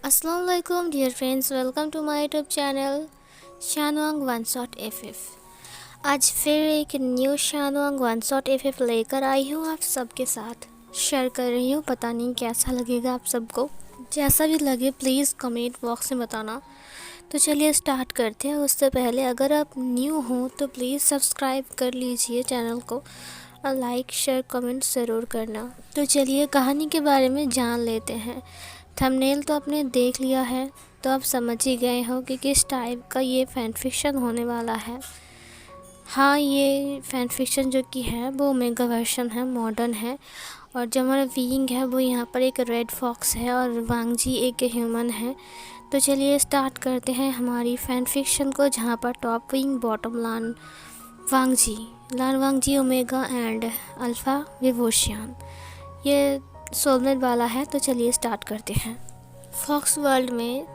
अस्सलाम वालेकुम dear friends, welcome to my YouTube channel Shanwang one shot FF. आज फिर एक new Shanwang one shot FF लेकर आई हूँ आप सबके साथ शेयर कर रही हूँ। पता नहीं कैसा लगेगा आप सबको, जैसा भी लगे प्लीज़ कमेंट बॉक्स में बताना। तो चलिए स्टार्ट करते हैं। उससे पहले अगर आप न्यू हो तो प्लीज़ सब्सक्राइब कर लीजिए चैनल को और लाइक शेयर कमेंट ज़रूर करना। तो चलिए कहानी के बारे में जान लेते हैं। थंबनेल तो आपने देख लिया है तो आप समझ ही गए हो कि किस टाइप का ये फैन फिक्शन होने वाला है। हाँ, ये फैन फिक्शन जो कि है वो ओमेगा वर्जन है, मॉडर्न है। और जो हमारा विंग है वो यहाँ पर एक रेड फॉक्स है और वांगजी एक ह्यूमन है। तो चलिए स्टार्ट करते हैं हमारी फैन फिक्शन को, जहाँ पर top Wing bottom Lan Wangji omega and alpha विवोशियन ये सोलमेट वाला है। तो चलिए स्टार्ट करते हैं। फॉक्स वर्ल्ड में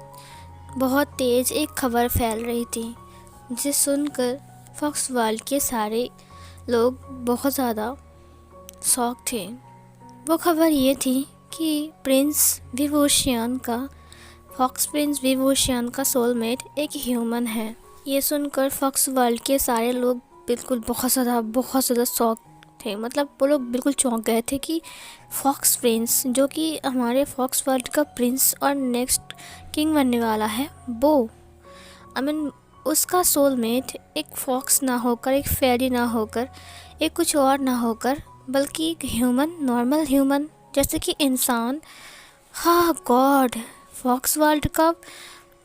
बहुत तेज़ एक खबर फैल रही थी, जिसे सुनकर फॉक्स वर्ल्ड के सारे लोग बहुत ज़्यादा शॉक थे। वो खबर ये थी कि फॉक्स प्रिंस विवोशियन का सोलमेट एक ह्यूमन है। ये सुनकर फॉक्स वर्ल्ड के सारे लोग बिल्कुल बहुत ज़्यादा शॉक थे। मतलब वो लोग बिल्कुल चौंक गए थे कि फॉक्स प्रिंस, जो कि हमारे फॉक्स वर्ल्ड का प्रिंस और नेक्स्ट किंग बनने वाला है, वो उसका सोलमेट एक फॉक्स ना होकर, एक फेरी ना होकर, एक कुछ और ना होकर, बल्कि एक ह्यूमन, नॉर्मल ह्यूमन जैसे कि इंसान। हाँ गॉड, फॉक्स वर्ल्ड का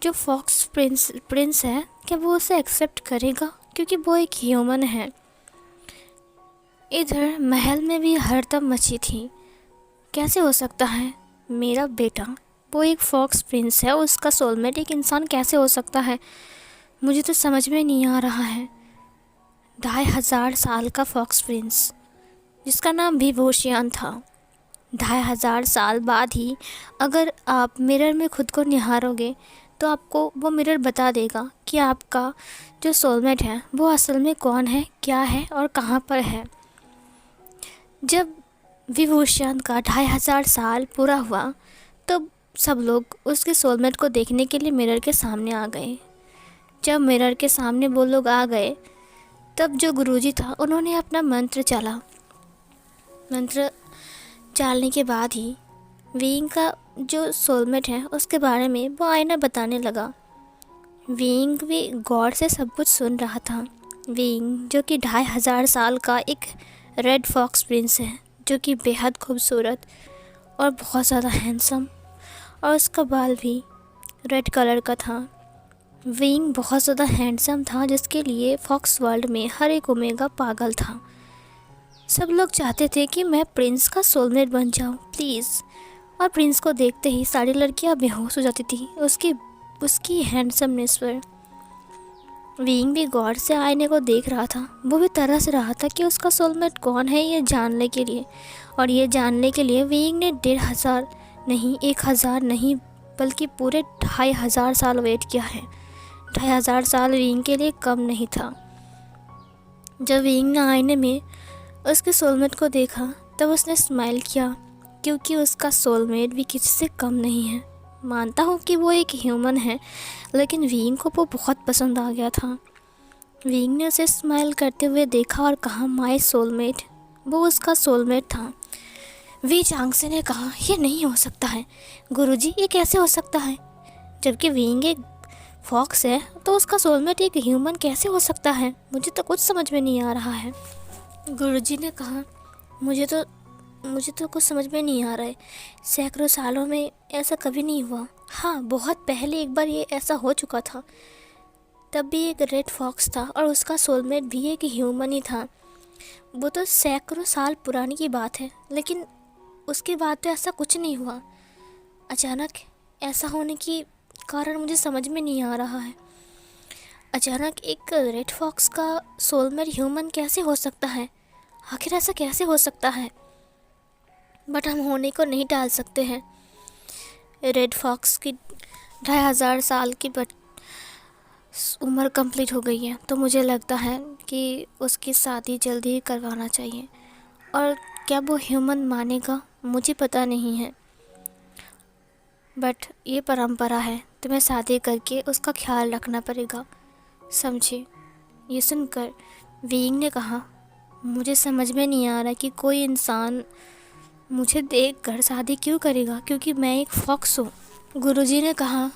जो फॉक्स प्रिंस है, क्या वो उसे एक्सेप्ट करेगा? क्योंकि वो एक ह्यूमन है। इधर महल में भी हड़कंप मची थी। कैसे हो सकता है मेरा बेटा, वो एक फॉक्स प्रिंस है, उसका सोलमेट एक इंसान कैसे हो सकता है? मुझे तो समझ में नहीं आ रहा है। 2500 साल का फॉक्स प्रिंस, जिसका नाम भी विवोशियन था। 2500 साल बाद ही अगर आप मिरर में खुद को निहारोगे तो आपको वो मिरर बता देगा कि आपका जो सोलमेट है वो असल में कौन है, क्या है और कहाँ पर है। जब विभूषण का 2500 साल पूरा हुआ तब सब लोग उसके सोलमेट को देखने के लिए मिरर के सामने आ गए। जब मिरर के सामने वो लोग आ गए तब जो गुरुजी था उन्होंने अपना मंत्र चालने के बाद ही विंग का जो सोलमेट है उसके बारे में वो आईना बताने लगा। विंग भी गौर से सब कुछ सुन रहा था। विंग जो कि 2500 साल का एक रेड फॉक्स प्रिंस है, जो कि बेहद खूबसूरत और बहुत ज़्यादा हैंडसम, और उसका बाल भी रेड कलर का था। विंग बहुत ज़्यादा हैंडसम था, जिसके लिए फॉक्स वर्ल्ड में हर एक ओमेगा पागल था। सब लोग चाहते थे कि मैं प्रिंस का सोलमेट बन जाऊं प्लीज़। और प्रिंस को देखते ही सारी लड़कियां बेहोश हो जाती थी उसकी हैंडसमनेस पर। विंग भी गौर से आईने को देख रहा था। वो भी तरस रहा था कि उसका सोलमेट कौन है, ये जानने के लिए। और ये जानने के लिए विंग ने 1500 नहीं, 1000 नहीं, बल्कि पूरे 2500 साल वेट किया है। 2500 साल विंग के लिए कम नहीं था। जब विंग ने आईने में उसके सोलमेट को देखा तब उसने स्माइल किया, क्योंकि उसका सोलमेट भी किसी से कम नहीं है। मानता हूँ कि वो एक ह्यूमन है, लेकिन विंग को वो बहुत पसंद आ गया था। विंग ने उसे स्माइल करते हुए देखा और कहा, माय सोलमेट। वो उसका सोलमेट था। वी चांगसे ने कहा, ये नहीं हो सकता है गुरुजी, ये कैसे हो सकता है? जबकि विंग एक फॉक्स है तो उसका सोलमेट एक ह्यूमन कैसे हो सकता है? मुझे तो कुछ समझ में नहीं आ रहा है। गुरुजी ने कहा, मुझे तो कुछ समझ में नहीं आ रहा है। सैकड़ों सालों में ऐसा कभी नहीं हुआ। हाँ, बहुत पहले एक बार ये ऐसा हो चुका था। तब भी एक रेड फॉक्स था और उसका सोलमेट भी एक ह्यूमन ही था। वो तो सैकड़ों साल पुरानी की बात है, लेकिन उसके बाद तो ऐसा कुछ नहीं हुआ। अचानक ऐसा होने की कारण मुझे समझ में नहीं आ रहा है। अचानक एक रेड फॉक्स का सोलमेट ह्यूमन कैसे हो सकता है? आखिर ऐसा कैसे हो सकता है? बट हम होने को नहीं टाल सकते हैं। रेड फॉक्स की 2500 साल की उम्र कंप्लीट हो गई है, तो मुझे लगता है कि उसकी शादी जल्दी ही करवाना चाहिए। और क्या वो ह्यूमन मानेगा, मुझे पता नहीं है। बट ये परंपरा है, तुम्हें शादी करके उसका ख्याल रखना पड़ेगा, समझे। ये सुनकर वीइंग ने कहा, मुझे समझ में नहीं आ रहा कि कोई इंसान मुझे देखकर शादी क्यों करेगा, क्योंकि मैं एक फॉक्स हूँ। गुरुजी ने कहा,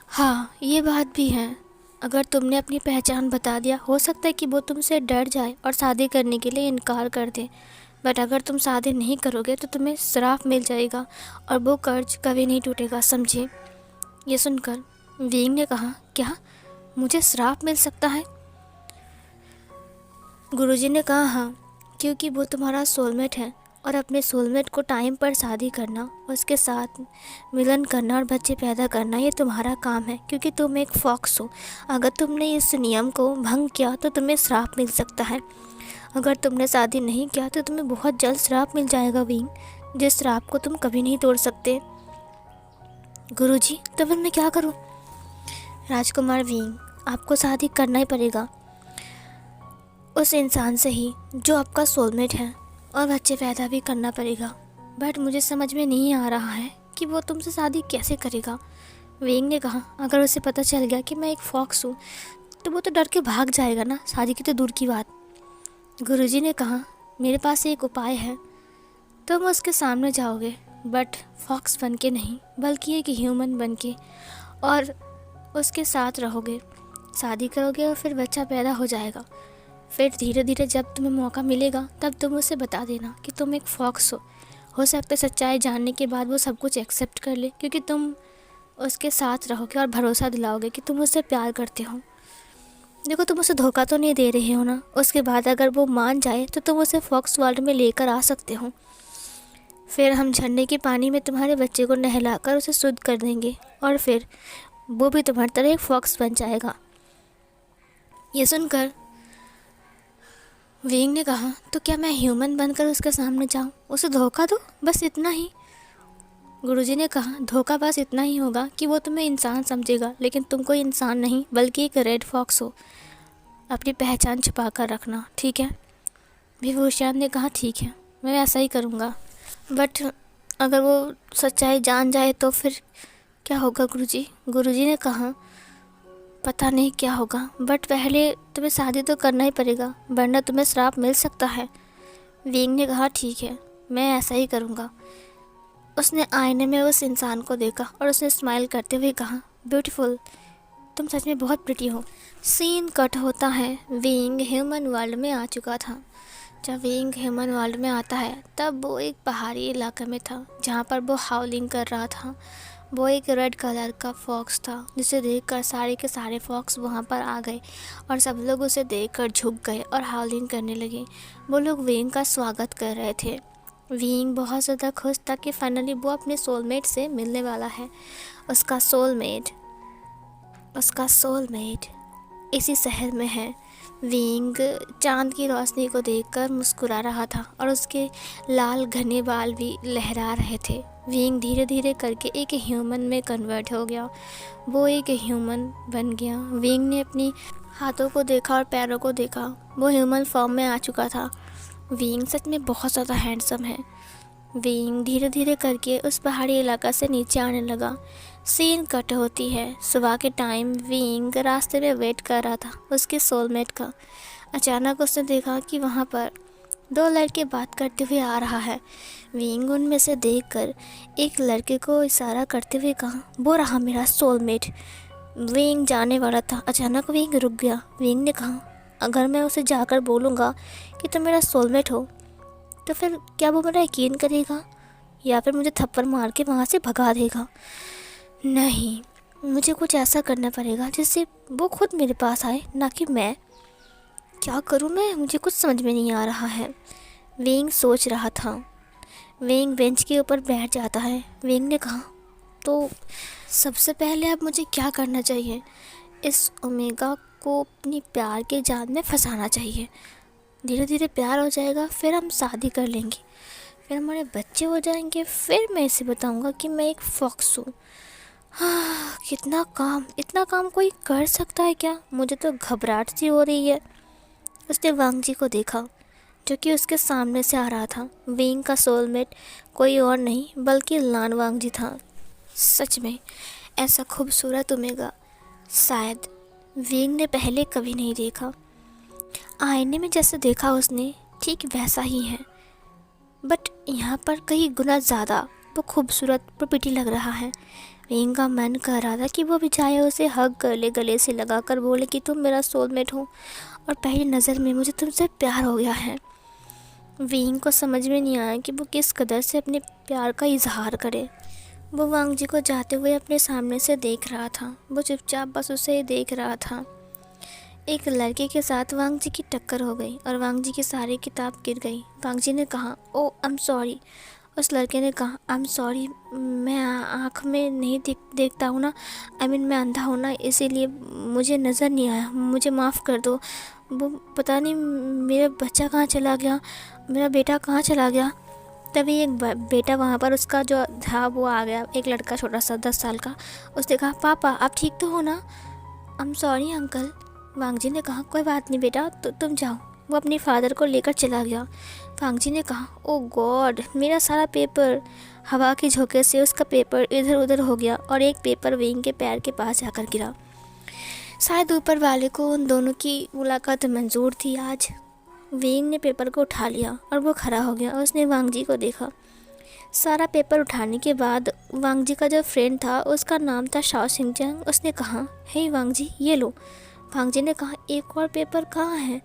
हाँ ये बात भी है, अगर तुमने अपनी पहचान बता दिया हो सकता है कि वो तुमसे डर जाए और शादी करने के लिए इनकार कर दे, बट अगर तुम शादी नहीं करोगे तो तुम्हें श्राप मिल जाएगा और वो कर्ज कभी नहीं टूटेगा, समझे। ये सुनकर वीइंग ने कहा, क्या मुझे श्राप मिल सकता है? गुरुजी ने कहा, हाँ, क्योंकि वो तुम्हारा सोलमेट है और अपने सोलमेट को टाइम पर शादी करना, उसके साथ मिलन करना और बच्चे पैदा करना ये तुम्हारा काम है, क्योंकि तुम एक फॉक्स हो। अगर तुमने इस नियम को भंग किया तो तुम्हें श्राप मिल सकता है। अगर तुमने शादी नहीं किया तो तुम्हें बहुत जल्द श्राप मिल जाएगा वीइंग, जिस श्राप को तुम कभी नहीं तोड़ सकते। गुरुजी, तो फिर मैं क्या करूं? राजकुमार वीइंग, आपको शादी करना ही पड़ेगा उस इंसान से ही जो आपका सोलमेट है, और बच्चे पैदा भी करना पड़ेगा, बट मुझे समझ में नहीं आ रहा है कि वो तुमसे शादी कैसे करेगा। वीइंग ने कहा, अगर उसे पता चल गया कि मैं एक फॉक्स हूँ तो वो तो डर के भाग जाएगा ना, शादी की तो दूर की बात। गुरुजी ने कहा, मेरे पास एक उपाय है, तुम उसके सामने जाओगे बट फॉक्स बन के नहीं, बल्कि एक ह्यूमन बन के, और उसके साथ रहोगे, शादी करोगे और फिर बच्चा पैदा हो जाएगा। फिर धीरे धीरे जब तुम्हें मौका मिलेगा तब तुम उसे बता देना कि तुम एक फॉक्स हो सकता है सच्चाई जानने के बाद वो सब कुछ एक्सेप्ट कर ले, क्योंकि तुम उसके साथ रहोगे और भरोसा दिलाओगे कि तुम उससे प्यार करते हो। देखो, तुम उसे धोखा तो नहीं दे रहे हो ना। उसके बाद अगर वो मान जाए तो तुम उसे फॉक्स वर्ल्ड में लेकर आ सकते हो। फिर हम झरने के पानी में तुम्हारे बच्चे को नहलाकर उसे शुद्ध कर देंगे और फिर वो भी तुम्हारी तरह एक फॉक्स बन जाएगा। ये सुनकर वीइंग ने कहा, तो क्या मैं ह्यूमन बनकर उसके सामने जाऊं, उसे धोखा दूं, बस इतना ही? गुरुजी ने कहा, धोखा बस इतना ही होगा कि वो तुम्हें इंसान समझेगा, लेकिन तुम कोई इंसान नहीं बल्कि एक रेड फॉक्स हो। अपनी पहचान छुपा कर रखना, ठीक है? विभूषण ने कहा, ठीक है, मैं ऐसा ही करूँगा, बट अगर वो सच्चाई जान जाए तो फिर क्या होगा गुरुजी? गुरुजी ने कहा, पता नहीं क्या होगा, बट पहले तुम्हें शादी तो करना ही पड़ेगा, वरना तुम्हें श्राप मिल सकता है। वीइंग ने कहा, ठीक है, मैं ऐसा ही करूँगा। उसने आईने में उस इंसान को देखा और उसने स्माइल करते हुए कहा, ब्यूटीफुल, तुम सच में बहुत प्रिटी हो। सीन कट होता है। वीइंग ह्यूमन वर्ल्ड में आ चुका था। जब वीइंग ह्यूमन वर्ल्ड में आता है तब वो एक पहाड़ी इलाके में था जहाँ पर वो हाउलिंग कर रहा था। वो एक रेड कलर का फॉक्स था जिसे देखकर सारे के सारे फॉक्स वहाँ पर आ गए और सब लोग उसे देखकर झुक गए और हाउलिंग करने लगे। वो लोग वीइंग का स्वागत कर रहे थे। वीइंग बहुत ज़्यादा खुश था कि फाइनली वो अपने सोलमेट से मिलने वाला है। उसका सोलमेट इसी शहर में है। वीइंग चांद की रोशनी को देखकर मुस्कुरा रहा था और उसके लाल घने बाल भी लहरा रहे थे। वीइंग धीरे धीरे करके एक ह्यूमन में कन्वर्ट हो गया। वो एक ह्यूमन बन गया। वीइंग ने अपनी हाथों को देखा और पैरों को देखा। वो ह्यूमन फॉर्म में आ चुका था। वीइंग सच में बहुत ज़्यादा हैंडसम है। वीइंग धीरे धीरे करके उस पहाड़ी इलाका से नीचे आने लगा। सीन कट होती है। सुबह के टाइम वीइंग रास्ते में वेट कर रहा था उसके सोलमेट का। अचानक उसने देखा कि वहाँ पर दो लड़के बात करते हुए आ रहा है। वीइंग उनमें से देखकर एक लड़के को इशारा करते हुए कहा, वो रहा मेरा सोलमेट। वीइंग जाने वाला था। अचानक वीइंग रुक गया। वीइंग ने कहा, अगर मैं उसे जाकर बोलूँगा कि तुम मेरा सोलमेट हो तो फिर क्या वो मेरा यकीन करेगा या फिर मुझे थप्पड़ मार के वहाँ से भगा देगा? नहीं, मुझे कुछ ऐसा करना पड़ेगा जिससे वो खुद मेरे पास आए, ना कि मैं। क्या करूँ मैं? मुझे कुछ समझ में नहीं आ रहा है। वीइंग सोच रहा था। वीइंग बेंच के ऊपर बैठ जाता है। वीइंग ने कहा, तो सबसे पहले अब मुझे क्या करना चाहिए? इस ओमेगा को अपनी प्यार के जाल में फंसाना चाहिए। धीरे धीरे प्यार हो जाएगा, फिर हम शादी कर लेंगे, फिर हमारे बच्चे हो जाएंगे, फिर मैं इसे बताऊंगा कि मैं एक फॉक्स हूँ। हाँ, इतना काम कोई कर सकता है क्या? मुझे तो घबराहट सी हो रही है। उसने वांग जी को देखा जो कि उसके सामने से आ रहा था। वीइंग का सोलमेट कोई और नहीं बल्कि लान वांग जी था। सच में ऐसा खूबसूरत ओमेगा शायद विंग ने पहले कभी नहीं देखा। आईने में जैसे देखा उसने ठीक वैसा ही है, बट यहाँ पर कई गुना ज़्यादा वो खूबसूरत प्रोपर्टी लग रहा है। विंग का मन कर रहा था कि वो भी चाहे उसे हग कर ले, गले से लगा कर बोले कि तुम मेरा सोलमेट हो और पहली नज़र में मुझे तुमसे प्यार हो गया है। विंग को समझ में नहीं आया कि वो किस कदर से अपने प्यार का इजहार करे। वो वांग जी को जाते हुए अपने सामने से देख रहा था। वो चुपचाप बस उसे ही देख रहा था। एक लड़के के साथ वांग जी की टक्कर हो गई और वांग जी की सारी किताब गिर गई। वांग जी ने कहा, ओ आई एम सॉरी। उस लड़के ने कहा, आई एम सॉरी, मैं आँख में नहीं देखता हूँ ना, मैं अंधा हूँ ना, इसीलिए मुझे नज़र नहीं आया, मुझे माफ़ कर दो। वो पता नहीं मेरा बच्चा कहाँ चला गया, मेरा बेटा कहाँ चला गया। तभी एक बेटा वहाँ पर उसका जो था वो आ गया, एक लड़का छोटा सा 10 साल का। उसने कहा, पापा आप ठीक तो हो ना? I am sorry uncle. Wang ji ने कहा, कोई बात नहीं बेटा, तो तुम जाओ। वो अपने फादर को लेकर चला गया। वांग जी ने कहा, ओ गॉड, मेरा सारा पेपर। हवा के झोंके से उसका पेपर इधर उधर हो गया और एक पेपर विंग के पैर के पास जाकर गिरा। शायद ऊपर वाले को उन दोनों की मुलाकात मंजूर थी आज। विंग ने पेपर को उठा लिया और वो खड़ा हो गया। उसने वांग जी को देखा। सारा पेपर उठाने के बाद वांग जी का जो फ्रेंड था उसका नाम था शाओ सिंह। उसने कहा, हे वांग जी, ये लो। वांग जी ने कहा, एक और पेपर कहाँ है?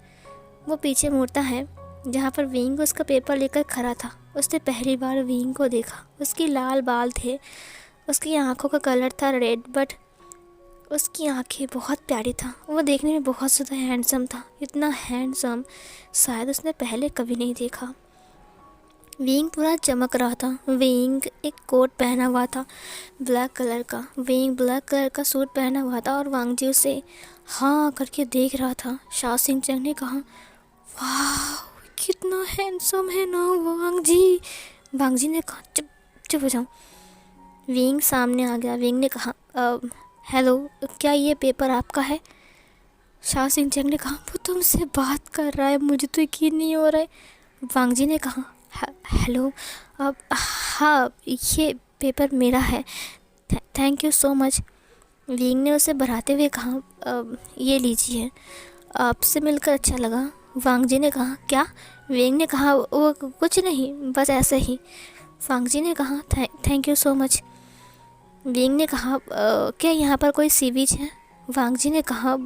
वो पीछे मुड़ता है जहाँ पर विंग उसका पेपर लेकर खड़ा था। उसने पहली बार विंग को देखा। उसके लाल बाल थे, उसकी आंखों का कलर था रेड, बट उसकी आंखें बहुत प्यारी था। वो देखने में बहुत ज़्यादा हैंडसम था। इतना हैंडसम शायद उसने पहले कभी नहीं देखा। विंग पूरा चमक रहा था। विंग एक कोट पहना हुआ था ब्लैक कलर का। विंग ब्लैक कलर का सूट पहना हुआ था और वांग जी उसे हाँ करके देख रहा था। शाओ सिंह ने कहा, वाह कितना हैंडसम है ना वांग जी। वांग जी ने कहा, चुप चुप हो जाओ। विंग सामने आ गया। विंग ने कहा, हेलो, क्या ये पेपर आपका है? शाओ सिंह ने कहा, वो तुमसे बात कर रहा है, मुझे तो यकीन नहीं हो रहा है। वांग जी ने कहा, हेलो, अब हाँ ये पेपर मेरा है, thank you so much. Wing ने उसे बढ़ाते हुए कहा, ये लीजिए, आपसे मिलकर अच्छा लगा। वांग जी ने कहा, क्या? विंग ने कहा, वो कुछ नहीं, बस ऐसे ही। वांग जी ने कहा, thank you so much. Wing ने कहा, क्या यहाँ पर कोई सी बीच है? वांग जी ने कहा,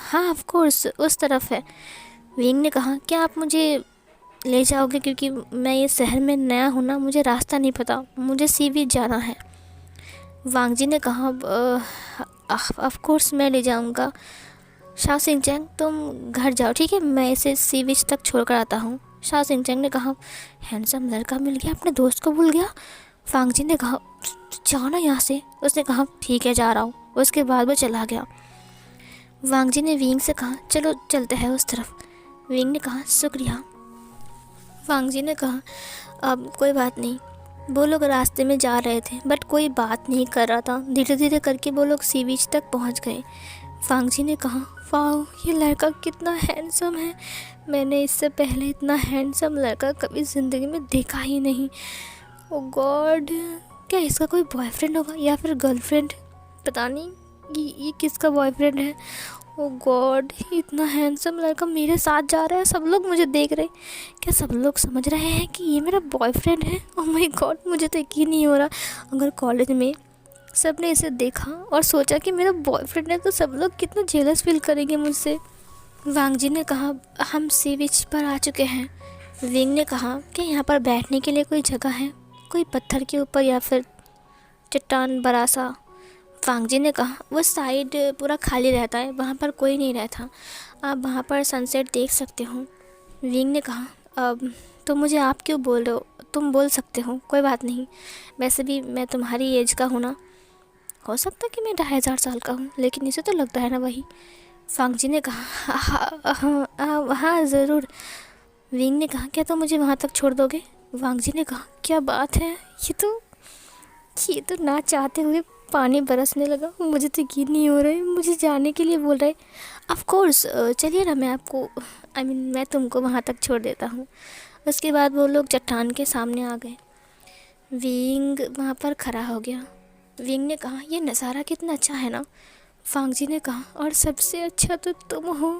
हाँ ऑफ कोर्स, उस तरफ है। विंग ने कहा, क्या आप मुझे ले जाओगे, क्योंकि मैं ये शहर में नया हूँ ना, मुझे रास्ता नहीं पता, मुझे सी बीच जाना है। वांग जी ने कहा, ऑफ कोर्स मैं ले जाऊँगा। शाओ सिंह तुम घर जाओ, ठीक है, मैं इसे सी बीच तक छोड़ कर आता हूँ। शाओ सिंह ने कहा, हैंडसम लड़का मिल गया, अपने दोस्त को भूल गया। वांग जी ने कहा, जाओ ना यहाँ से। उसने कहा, ठीक है जा रहा हूँ। उसके बाद वो चला गया। वांग जी ने विंग से कहा, चलो चलते हैं उस तरफ। विंग ने कहा, शुक्रिया। वांग जी ने कहा, अब कोई बात नहीं। वो लोग रास्ते में जा रहे थे बट कोई बात नहीं कर रहा था। धीरे धीरे करके वो लोग सी बीच तक पहुंच गए। वांग जी ने कहा, वाह ये लड़का कितना हैंडसम है, मैंने इससे पहले इतना हैंडसम लड़का कभी ज़िंदगी में देखा ही नहीं। ओ गॉड, क्या इसका कोई बॉयफ्रेंड होगा या फिर गर्लफ्रेंड? पता नहीं ये किसका बॉयफ्रेंड है। ओ गॉड, इतना हैंडसम लड़का मेरे साथ जा रहा है, सब लोग मुझे देख रहे हैं। क्या सब लोग समझ रहे हैं कि ये मेरा बॉयफ्रेंड है? ओ माय गॉड, मुझे तो यकीन नहीं हो रहा। अगर कॉलेज में सब ने इसे देखा और सोचा कि मेरा बॉयफ्रेंड है तो सब लोग कितना जेलस फील करेंगे मुझसे। वांग जी ने कहा, हम सी बीच पर आ चुके हैं। विंग ने कहा, क्या यहाँ पर बैठने के लिए कोई जगह है, कोई पत्थर के ऊपर या फिर चट्टान बड़ा सा? वांग जी ने कहा, वो साइड पूरा खाली रहता है, वहाँ पर कोई नहीं रहता, आप वहाँ पर सनसेट देख सकते हो। विंग ने कहा, अब तो मुझे आप क्यों बोल रहे हो, तुम बोल सकते हो, कोई बात नहीं, वैसे भी मैं तुम्हारी एज का हूँ ना। हो सकता है कि मैं 2500 साल का हूँ, लेकिन इसे तो लगता है ना वही। वांग जी ने कहा, हाँ ज़रूर। विंग ने कहा, क्या तुम मुझे वहाँ तक छोड़ दोगे? वांग जी ने कहा, क्या बात है, ये तो ना चाहते हुए पानी बरसने लगा। मुझे तो यकीन नहीं हो रहा है, मुझे जाने के लिए बोल रहे। ऑफ कोर्स चलिए ना, मैं आपको मैं तुमको वहाँ तक छोड़ देता हूँ। उसके बाद वो लोग चट्टान के सामने आ गए। विंग वहाँ पर खड़ा हो गया। विंग ने कहा, ये नज़ारा कितना अच्छा है ना। वांगजी ने कहा, और सबसे अच्छा तो तुम हो।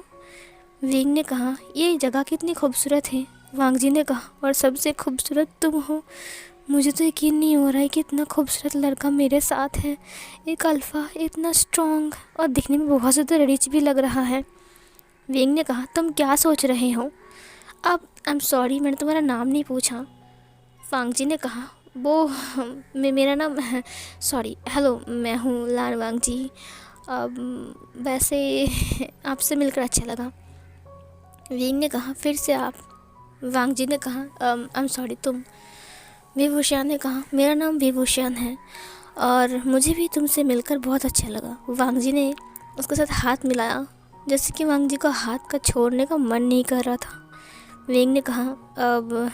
विंग ने कहा, ये जगह कितनी खूबसूरत है। वांगजी ने कहा, और सबसे खूबसूरत तुम हो। मुझे तो यकीन नहीं हो रहा है कि इतना खूबसूरत लड़का मेरे साथ है। एक अल्फ़ा, इतना स्ट्रॉन्ग और दिखने में बहुत ज़्यादा रिच भी लग रहा है। विंग ने कहा, तुम क्या सोच रहे हो? अब आई एम सॉरी, मैंने तुम्हारा नाम नहीं पूछा। वांगजी ने कहा, वो मेरा नाम सॉरी, हेलो, मैं हूँ लान वांगजी। वैसे आपसे मिलकर अच्छा लगा। विंग ने कहा, फिर से आप? वांगजी ने कहा, आई एम सॉरी, तुम? विभूषण ने कहा, मेरा नाम विभूषण है और मुझे भी तुमसे मिलकर बहुत अच्छा लगा। वांगजी ने उसके साथ हाथ मिलाया, जैसे कि वांगजी को हाथ का छोड़ने का मन नहीं कर रहा था। विंग ने कहा, अब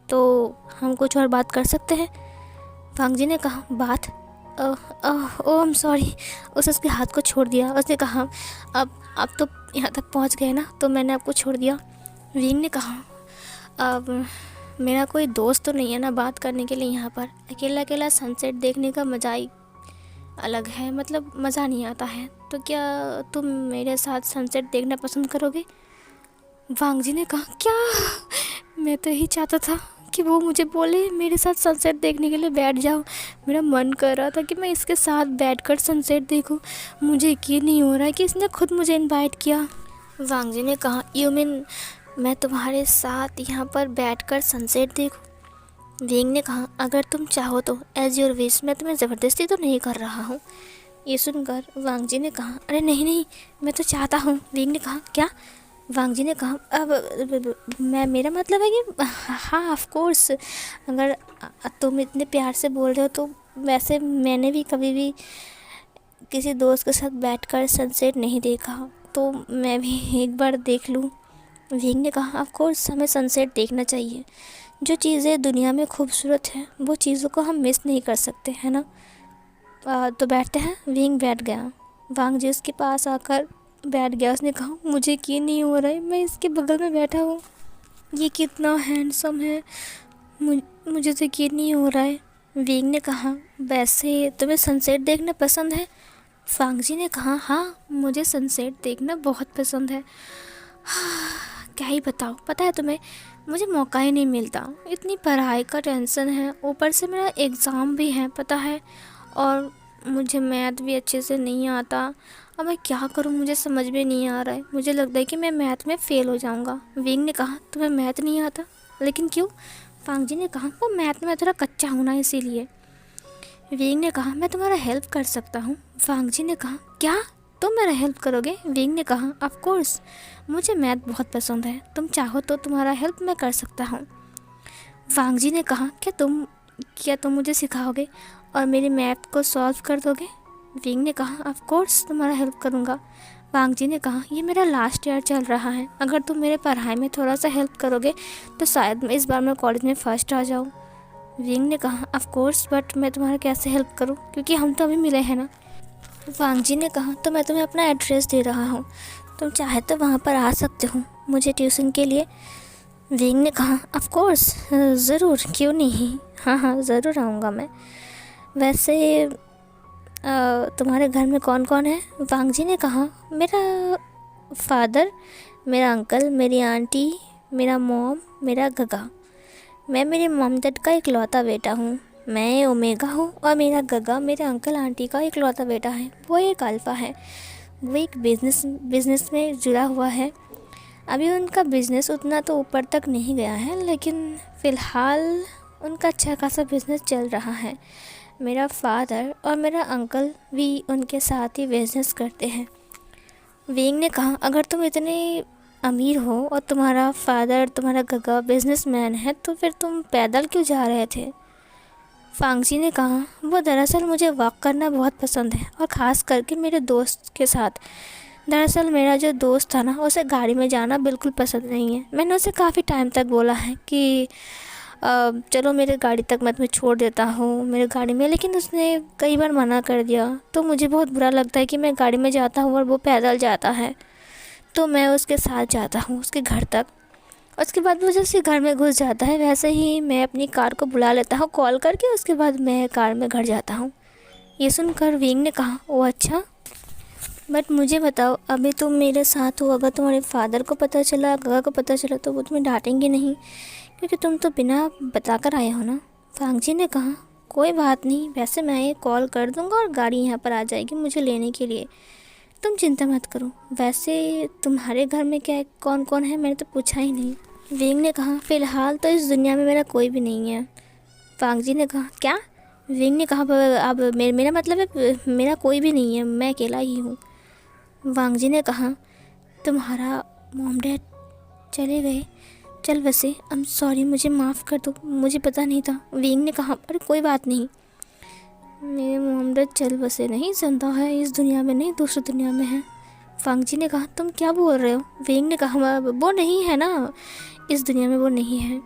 तो हम कुछ और बात कर सकते हैं? वांगजी ने कहा, बात? ओ आई एम सॉरी। उसके हाथ को छोड़ दिया। उसने कहा, अब आप तो यहाँ तक पहुँच गए ना, तो मैंने आपको छोड़ दिया। विंग ने कहा, अब मेरा कोई दोस्त तो नहीं है ना बात करने के लिए यहाँ पर। अकेला अकेला सनसेट देखने का मज़ा ही अलग है, मतलब मज़ा नहीं आता है। तो क्या तुम मेरे साथ सनसेट देखना पसंद करोगे? वांगजी ने कहा, क्या? मैं तो यही चाहता था कि वो मुझे बोले मेरे साथ सनसेट देखने के लिए बैठ जाओ। मेरा मन कर रहा था कि मैं इसके साथ बैठकर सनसेट देखूं। मुझे यकीन नहीं हो रहा है कि इसने खुद मुझे इनवाइट किया। वांगजी ने कहा, यू मीन मैं तुम्हारे साथ यहाँ पर बैठकर सनसेट देखूं? विंग ने कहा, अगर तुम चाहो तो एज योर विश, मैं तुम्हें ज़बरदस्ती तो नहीं कर रहा हूँ। ये सुनकर वांगजी ने कहा, अरे नहीं नहीं, मैं तो चाहता हूँ। विंग ने कहा, क्या? वांगजी ने कहा, अब मैं मेरा मतलब है कि हाँ ऑफ कोर्स, अगर तुम इतने प्यार से बोल रहे हो तो वैसे मैंने भी कभी भी किसी दोस्त के साथ बैठकर सनसेट नहीं देखा, तो मैं भी एक बार देख लूँ। विंग ने कहा, ऑफ कोर्स हमें सनसेट देखना चाहिए। जो चीज़ें दुनिया में खूबसूरत हैं वो चीज़ों को हम मिस नहीं कर सकते, है ना? तो बैठते हैं। विंग बैठ गया। वांगजी उसके पास आकर बैठ गया। उसने कहा, मुझे यकीन नहीं हो रहा है मैं इसके बगल में बैठा हूँ। ये कितना हैंडसम है, मुझे तो यकीन नहीं हो रहा है। विंग ने कहा, वैसे तुम्हें सनसेट देखना पसंद है? वांगजी ने कहा, हाँ मुझे सनसेट देखना बहुत पसंद है। क्या ही बताओ, पता है तुम्हें, मुझे मौका ही नहीं मिलता। इतनी पढ़ाई का टेंशन है, ऊपर से मेरा एग्ज़ाम भी है, पता है, और मुझे मैथ भी अच्छे से नहीं आता। अब मैं क्या करूं, मुझे समझ में नहीं आ रहा है। मुझे लगता है कि मैं मैथ में फ़ेल हो जाऊंगा। विंग ने कहा, तुम्हें मैथ नहीं आता? लेकिन क्यों? वांगजी ने कहा, वो मैथ में थोड़ा कच्चा हूँ ना, इसीलिए। विंग ने कहा, मैं तुम्हारा हेल्प कर सकता हूँ। वांगजी ने कहा, क्या तुम मेरा हेल्प करोगे? विंग ने कहा, ऑफ कोर्स, मुझे मैथ बहुत पसंद है, तुम चाहो तो तुम्हारा हेल्प मैं कर सकता हूँ। वांगजी ने कहा, क्या तुम मुझे सिखाओगे और मेरी मैथ को सॉल्व कर दोगे? विंग ने कहा, ऑफ कोर्स तुम्हारा हेल्प करूँगा। वांगजी ने कहा, ये मेरा लास्ट ईयर चल रहा है, अगर तुम मेरे पढ़ाई में थोड़ा सा हेल्प करोगे तो शायद इस बार मैं कॉलेज में फ़र्स्ट आ जाऊँ। विंग ने कहा, ऑफ कोर्स, बट मैं तुम्हारा कैसे हेल्प करूँ, क्योंकि हम तो अभी मिले हैं ना। वांगजी ने कहा, तो मैं तुम्हें अपना एड्रेस दे रहा हूँ, तुम चाहे तो वहाँ पर आ सकते हो मुझे ट्यूशन के लिए। विंग ने कहा, ऑफ कोर्स, ज़रूर, क्यों नहीं, हाँ हाँ ज़रूर आऊँगा मैं। वैसे तुम्हारे घर में कौन कौन है? वांगजी ने कहा, मेरा फादर, मेरा अंकल, मेरी आंटी, मेरा मॉम, मेरा गगा। मैं मेरे मॉम डैड का इकलौता बेटा हूँ। मैं ओमेगा हूँ और मेरा गगा मेरे अंकल आंटी का इकलौता बेटा है। वो एक अल्फ़ा है। वो एक बिज़नेस में जुड़ा हुआ है। अभी उनका बिज़नेस उतना तो ऊपर तक नहीं गया है, लेकिन फ़िलहाल उनका अच्छा खासा बिज़नेस चल रहा है। मेरा फादर और मेरा अंकल भी उनके साथ ही बिज़नेस करते हैं। विंग ने कहा, अगर तुम इतने अमीर हो और तुम्हारा फादर, तुम्हारा गगा बिजनेसमैन है, तो फिर तुम पैदल क्यों जा रहे थे? वांगजी ने कहा, वो दरअसल मुझे वॉक करना बहुत पसंद है, और ख़ास करके मेरे दोस्त के साथ। दरअसल मेरा जो दोस्त था ना, उसे गाड़ी में जाना बिल्कुल पसंद नहीं है। मैंने उसे काफ़ी टाइम तक बोला है कि चलो मेरे गाड़ी तक मैं तुम्हें छोड़ देता हूँ मेरे गाड़ी में, लेकिन उसने कई बार मना कर दिया। तो मुझे बहुत बुरा लगता है कि मैं गाड़ी में जाता हूँ और वो पैदल जाता है, तो मैं उसके साथ जाता हूँ उसके घर तक। उसके बाद वो जैसे घर में घुस जाता है, वैसे ही मैं अपनी कार को बुला लेता हूँ कॉल करके, उसके बाद मैं कार में घर जाता हूँ। ये सुनकर विंग ने कहा, ओ अच्छा, बट मुझे बताओ, अभी तुम मेरे साथ हो, अगर तुम्हारे फादर को पता चला, गगा को पता चला तो वो तुम्हें डांटेंगे नहीं, क्योंकि तुम तो बिना बताकर आए हो ना। वांग जी ने कहा, कोई बात नहीं, वैसे मैं एक कॉल कर दूंगा और गाड़ी यहाँ पर आ जाएगी मुझे लेने के लिए, तुम चिंता मत करो। वैसे तुम्हारे घर में क्या कौन कौन है, मैंने तो पूछा ही नहीं। विंग ने कहा, फ़िलहाल तो इस दुनिया में मेरा कोई भी नहीं है। वांग जी ने कहा, क्या? विंग ने कहा, अब मेरा मतलब है मेरा कोई भी नहीं है, मैं अकेला ही हूँ। वांग जी ने कहा, तुम्हारा मॉम डैड चले गए? चल वैसे, आई एम सॉरी, मुझे माफ़ कर दो, मुझे पता नहीं था। विंग ने कहा, अरे कोई बात नहीं, मेरे मॉम डैड चल बसे नहीं, जिंदा है, इस दुनिया में नहीं दूसरी दुनिया में है। वांग जी ने कहा, तुम क्या बोल रहे हो? विंग ने कहा, वो नहीं है ना, इस दुनिया में वो नहीं है।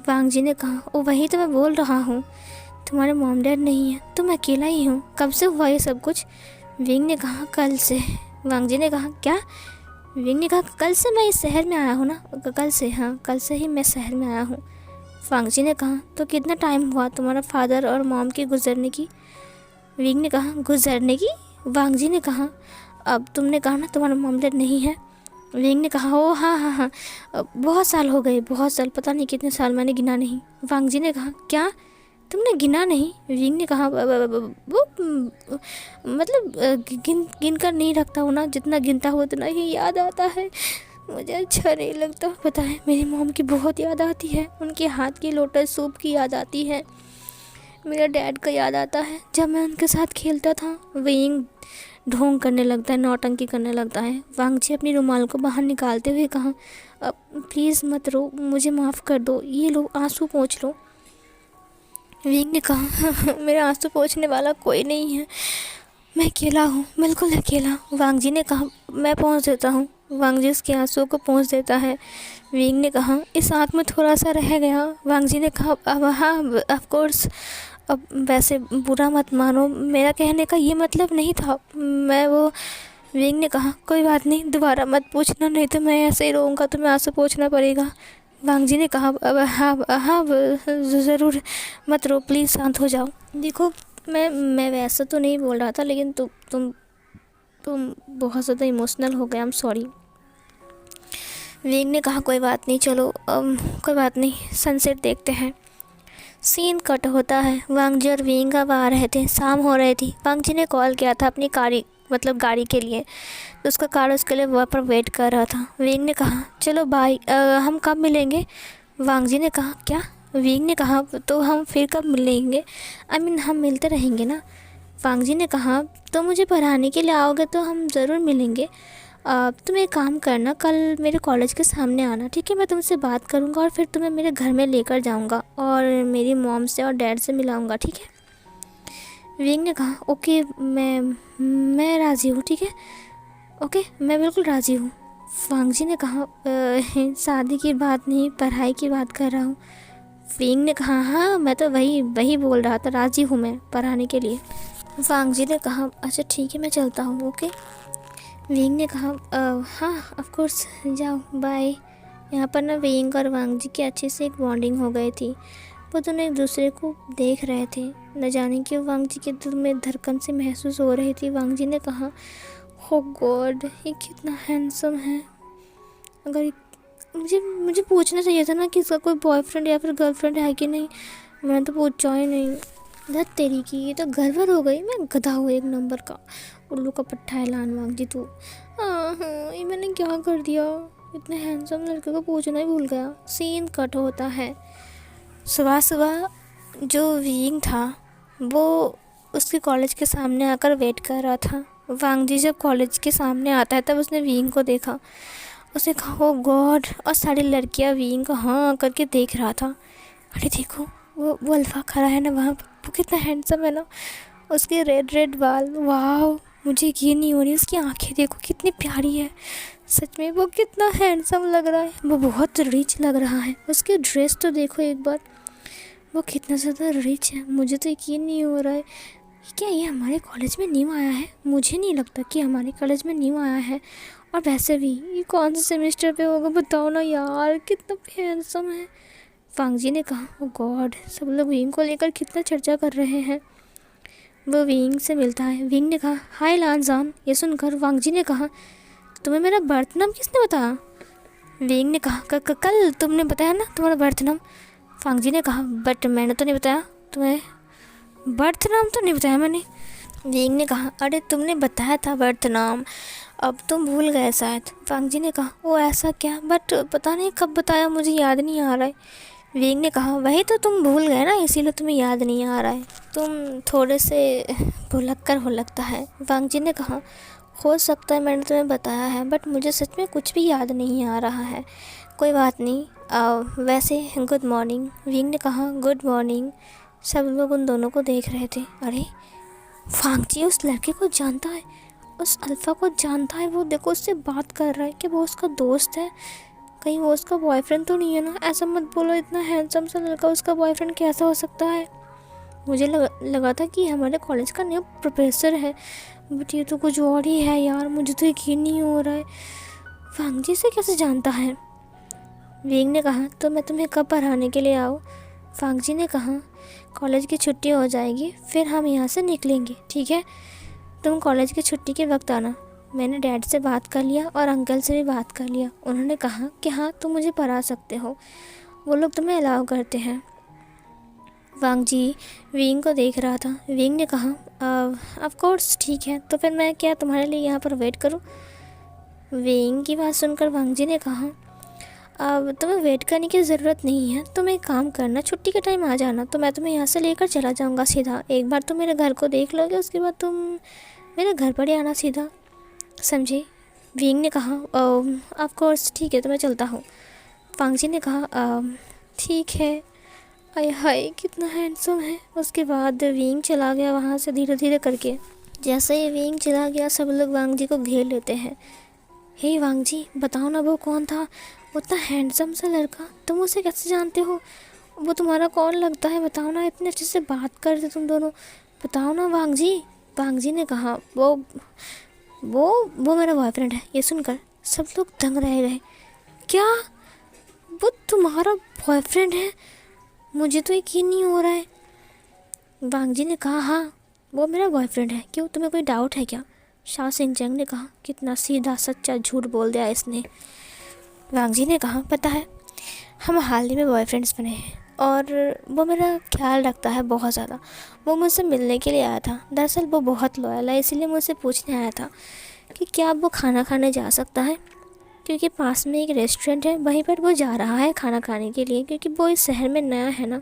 वांग जी ने कहा, ओ वही तो मैं बोल रहा हूँ, तुम्हारे मॉम डैड नहीं है तो मैं अकेला ही हूँ। कब से हुआ ये सब कुछ? विंग ने कहा, कल से। वांग जी ने कहा, क्या? विंग ने कहा, कल से मैं इस शहर में आया हूँ ना, कल से, हाँ कल से ही मैं शहर में आया हूँ। वांग जी ने कहा, तो कितना टाइम हुआ तुम्हारा फादर और मॉम के गुजरने की? विंग ने कहा, गुजरने की? वांग जी ने कहा, अब तुमने कहा ना तुम्हारा मॉम डैड नहीं है। विंग ने कहा, ओ हाँ हाँ हाँ, बहुत साल हो गए, बहुत साल, पता नहीं कितने साल, मैंने गिना नहीं। वांग जी ने कहा, क्या तुमने गिना नहीं? विंग ने कहा, वो मतलब गिन गिन कर नहीं रखता हूँ ना, जितना गिनता हो उतना ही याद आता है, मुझे अच्छा नहीं लगता। पता है मेरी मॉम की बहुत याद आती है, उनके हाथ की लोटस सूप की याद आती है, मेरा डैड का याद आता है जब मैं उनके साथ खेलता था। विंग ढोंग करने लगता है, नौटंकी करने लगता है। वांग जी अपनी रुमाल को बाहर निकालते हुए कहा, प्लीज़ मत रो, मुझे माफ़ कर दो, ये लो आंसू पोंछ लो। विंग ने कहा, मेरा आंसू पोंछने वाला कोई नहीं है, मैं अकेला हूँ, बिल्कुल अकेला। वांग जी ने कहा, मैं पोंछ देता हूँ। वांग जी उसके आंसू को पोंछ देता है। विंग ने कहा, इस आँख में थोड़ा सा रह गया। वांग जी ने कहा, अब हाँ ऑफ कोर्स, अब वैसे बुरा मत मानो, मेरा कहने का ये मतलब नहीं था, मैं वो। विंग ने कहा, कोई बात नहीं, दोबारा मत पूछना, नहीं तो मैं ऐसे ही रोऊंगा, तो मैं आंसू पोंछना पड़ेगा। वांग जी ने कहा, अब हाँ हाँ ज़रूर, मत रो, प्लीज़ शांत हो जाओ। देखो मैं वैसा तो नहीं बोल रहा था, लेकिन तुम बहुत ज़्यादा इमोशनल हो गए, आई एम सॉरी। विंग ने कहा, कोई बात नहीं, चलो कोई बात नहीं, सनसेट देखते हैं। सीन कट होता है। वांग जी और विंग अब आ रहे थे, शाम हो रही थी। वांग जी ने कॉल किया था अपनी गाड़ी के लिए, तो उसका कार उसके लिए वहाँ पर वेट कर रहा था। विंग ने कहा, चलो बाय, हम कब मिलेंगे? वांग जी ने कहा, क्या? विंग ने कहा, तो हम फिर कब मिलेंगे, आई मीन हम मिलते रहेंगे ना। वांग जी ने कहा, तो मुझे पढ़ाने के लिए आओगे तो हम ज़रूर मिलेंगे। तुम एक काम करना, कल मेरे कॉलेज के सामने आना, ठीक है? मैं तुमसे बात करूँगा और फिर तुम्हें मेरे घर में लेकर जाऊँगा और मेरी मॉम से और डैड से मिलाऊँगा, ठीक है? विंग ने कहा, ओके, मैं राज़ी हूँ, ठीक है, ओके, मैं बिल्कुल राज़ी हूँ। वांग जी ने कहा, शादी की बात नहीं, पढ़ाई की बात कर रहा हूँ। विंग ने कहा, हाँ मैं तो वही बोल रहा था, राज़ी हूँ मैं पढ़ाने के लिए। वांग जी ने कहा, अच्छा ठीक है, मैं चलता हूँ, ओके। विंग ने कहा, हाँ ऑफ कोर्स, जाओ, बाय। यहाँ पर ना विंग और वांग जी की अच्छे से एक बॉन्डिंग हो गई थी, वो दोनों एक दूसरे को देख रहे थे। न जाने क्यों वांग जी के दिल में धड़कन से महसूस हो रही थी। वांग जी ने कहा, हो गॉड, ये कितना हैंडसम है। अगर मुझे पूछना चाहिए था ना कि इसका कोई बॉयफ्रेंड या फिर गर्लफ्रेंड है कि नहीं, मैंने तो पूछा ही नहीं। धत तेरी की, ये तो गड़बड़ हो गई, मैं गधा हूँ एक नंबर का, उल्लू का पट्टा है लान वांग जी तू। हाँ, ये मैंने क्या कर दिया, इतने हैंडसम लड़के को पूछना ही भूल गया। सीन कट होता है। सुबह सुबह जो विंग था वो उसके कॉलेज के सामने आकर वेट कर रहा था। वांग जी जब कॉलेज के सामने आता है तब उसने विंग को देखा, उसने कहा, ओ गॉड, और सारी लड़कियां विंग को हाँ करके देख रहा था। अरे देखो वो अल्फ़ा खड़ा है ना वहाँ, वो कितना हैंडसम है ना, उसके रेड रेड बाल, वाह, मुझे यकीन नहीं हो रही, उसकी आंखें देखो कितनी प्यारी है, सच में वो कितना हैंडसम लग रहा है, वो बहुत रिच लग रहा है। उसकी ड्रेस तो देखो एक बार, वो कितना ज़्यादा रिच है, मुझे तो यकीन नहीं हो रहा है। क्या ये हमारे कॉलेज में न्यू आया है? मुझे नहीं लगता कि हमारे कॉलेज में न्यू आया है, और वैसे भी ये कौन से सेमेस्टर पे होगा बताओ ना यार, कितना हैंडसम है। वांग जी ने कहा, ओ गॉड, सब लोग विंग को लेकर कितना चर्चा कर रहे हैं। वो विंग से मिलता है। विंग ने कहा, हाय लानजान। ये सुनकर वांग जी ने कहा, तुम्हें मेरा बर्थ नाम किसने बताया? विंग ने कहा, कल तुमने बताया ना तुम्हारा बर्थ नाम। वांग जी ने कहा, बट मैंने तो नहीं बताया तुम्हें, बर्थ नाम तो नहीं बताया मैंने। विंग ने कहा, अरे तुमने बताया था बर्थ नाम, अब तुम भूल गए शायद। वांग जी ने कहा, ओ ऐसा क्या, बट पता नहीं कब बताया, मुझे याद नहीं आ रहा है। विंग ने कहा, वही तो तुम भूल गए ना, इसीलिए तुम्हें याद नहीं आ रहा है, तुम थोड़े से भुलक्कर हो लगता है। वांग जी ने कहा, हो सकता है मैंने तुम्हें बताया है, बट मुझे सच में कुछ भी याद नहीं आ रहा है। कोई बात नहीं, वैसे गुड मॉर्निंग। विंग ने कहा, गुड मॉर्निंग। सब लोग उन दोनों को देख रहे थे। अरे वांग जी उस लड़के को जानता है, उस अल्फ़ा को जानता है। वो देखो उससे बात कर रहा है कि वो उसका दोस्त है, कहीं वो उसका बॉयफ्रेंड तो नहीं है ना। ऐसा मत बोलो, इतना हैंडसम सा लड़का उसका बॉयफ्रेंड कैसा हो सकता है? मुझे लगा था कि हमारे कॉलेज का न्यू प्रोफेसर है, बट ये तो कुछ और ही है यार, मुझे तो यकीन नहीं हो रहा है। वांग जी से कैसे जानता है? विंग ने कहा, तो मैं तुम्हें कब पढ़ाने के लिए आऊँ? वांग जी ने कहा, कॉलेज की छुट्टी हो जाएगी फिर हम यहाँ से निकलेंगे, ठीक है? तुम कॉलेज की छुट्टी के वक्त आना। मैंने डैड से बात कर लिया और अंकल से भी बात कर लिया। उन्होंने कहा कि हाँ तुम मुझे पढ़ा सकते हो, वो लोग तुम्हें अलाउ करते हैं। वांग जी विंग को देख रहा था। विंग ने कहा, ऑफ कोर्स ठीक है, तो फिर मैं क्या तुम्हारे लिए यहाँ पर वेट करूँ? विंग की बात सुनकर वांग जी ने कहा, अब तुम्हें वेट करने की ज़रूरत नहीं है, तुम एक काम करना, छुट्टी के टाइम आ जाना, तो मैं तुम्हें यहाँ से लेकर चला जाऊँगा सीधा। एक बार तुम मेरे घर को देख लोगे, उसके बाद तुम मेरे घर पर ही आना सीधा, समझे? विंग ने कहा, ऑफ कोर्स ठीक है, तो मैं चलता हूँ। वांग जी ने कहा, ठीक है। आय हाय कितना हैंडसम है। उसके बाद विंग चला गया वहाँ से धीरे धीरे करके। जैसे ही विंग चला गया, सब लोग वांग जी को घेर लेते हैं। हे वांग जी, बताओ ना वो कौन था, उतना हैंडसम सा लड़का, तुम उसे कैसे जानते हो? वो तुम्हारा कौन लगता है, बताओ ना, इतने अच्छे से बात करते तुम दोनों, बताओ ना वांग जी। वांग जी ने कहा, वो मेरा बॉयफ्रेंड है। ये सुनकर सब लोग दंग रह गए। क्या, वो तुम्हारा बॉयफ्रेंड है? मुझे तो यकीन नहीं हो रहा है। वांग जी ने कहा, हाँ वो मेरा बॉयफ्रेंड है, क्यों तुम्हें कोई डाउट है क्या? शाओ सिंह-चैंग ने कहा, कितना सीधा सच्चा झूठ बोल दिया इसने। वांग जी ने कहा, पता है हम हाल ही में बॉयफ्रेंड्स बने हैं और वो मेरा ख्याल रखता है बहुत ज़्यादा। वो मुझसे मिलने के लिए आया था, दरअसल वो बहुत लॉयल है, इसीलिए मुझसे पूछने आया था कि क्या अब वो खाना खाने जा सकता है, क्योंकि पास में एक रेस्टोरेंट है, वहीं पर वो जा रहा है खाना खाने के लिए, क्योंकि वो इस शहर में नया है ना।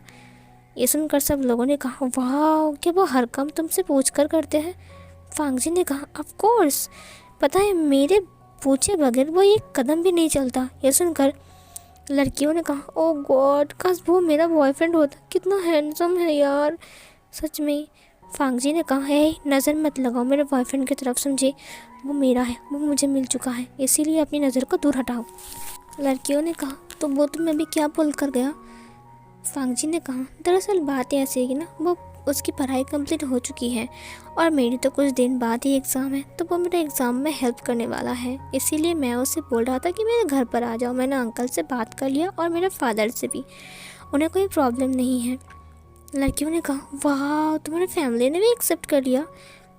ये सुनकर सब लोगों ने कहा, वाह, क्या वो हर काम तुमसे पूछ कर करते हैं? वांग जी ने कहा, ऑफ कोर्स, पता है मेरे पूछे बगैर वो एक कदम भी नहीं चलता। ये सुनकर लड़कियों ने कहा, ओ गॉड, काश वो मेरा बॉयफ्रेंड होता, कितना हैंडसम है यार, सच में। वांग जी ने कहा, है नज़र मत लगाओ मेरे बॉयफ्रेंड की तरफ, समझे, वो मेरा है, वो मुझे मिल चुका है, इसीलिए अपनी नज़र को दूर हटाओ। लड़कियों ने कहा, तो वो तुम्हें अभी क्या बोल कर गया? वांग जी ने कहा, दरअसल बात ऐसी है कि ना, वो उसकी पढ़ाई कंप्लीट हो चुकी है और मेरी तो कुछ दिन बाद ही एग्ज़ाम है, तो वो मेरे एग्ज़ाम में हेल्प करने वाला है, इसीलिए मैं उसे बोल रहा था कि मेरे घर पर आ जाओ। मैंने अंकल से बात कर लिया और मेरे फादर से भी, उन्हें कोई प्रॉब्लम नहीं है। लड़कियों ने कहा, वाह, तुम्हारे फैमिली ने भी एक्सेप्ट कर लिया?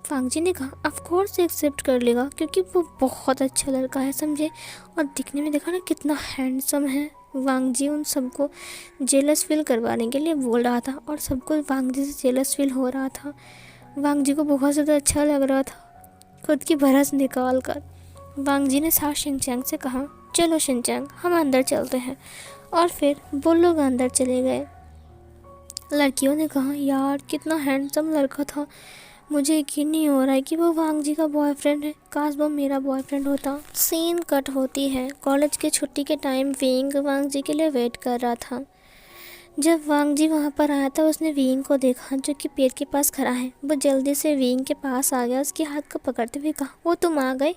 वांग जी ने कहा, ऑफ कोर्स एक्सेप्ट कर लेगा, क्योंकि वो बहुत अच्छा लड़का है, समझे, और दिखने में देखा ना कितना हैंडसम है। वांग जी उन सबको जेलस फील करवाने के लिए बोल रहा था और सबको वांग जी से जेलस फील हो रहा था। वांग जी को बहुत ज़्यादा अच्छा लग रहा था। खुद की भरस निकाल कर वांग जी ने शाओ सिंह-चैंग से कहा, चलो सिंह-चैंग, हम अंदर चलते हैं, और फिर वो लोग अंदर चले गए। लड़कियों ने कहा, यार कितना हैंडसम लड़का था, मुझे यकीन नहीं हो रहा है कि वो वांग जी का बॉयफ्रेंड है, काश वो मेरा बॉयफ्रेंड होता। सीन कट होती है। कॉलेज की छुट्टी के टाइम विंग वांग जी के लिए वेट कर रहा था। जब वांग जी वहाँ पर आया था, उसने विंग को देखा जो कि पेड़ के पास खड़ा है। वो जल्दी से विंग के पास आ गया, उसके हाथ को पकड़ते हुए कहा, वो तुम आ गए।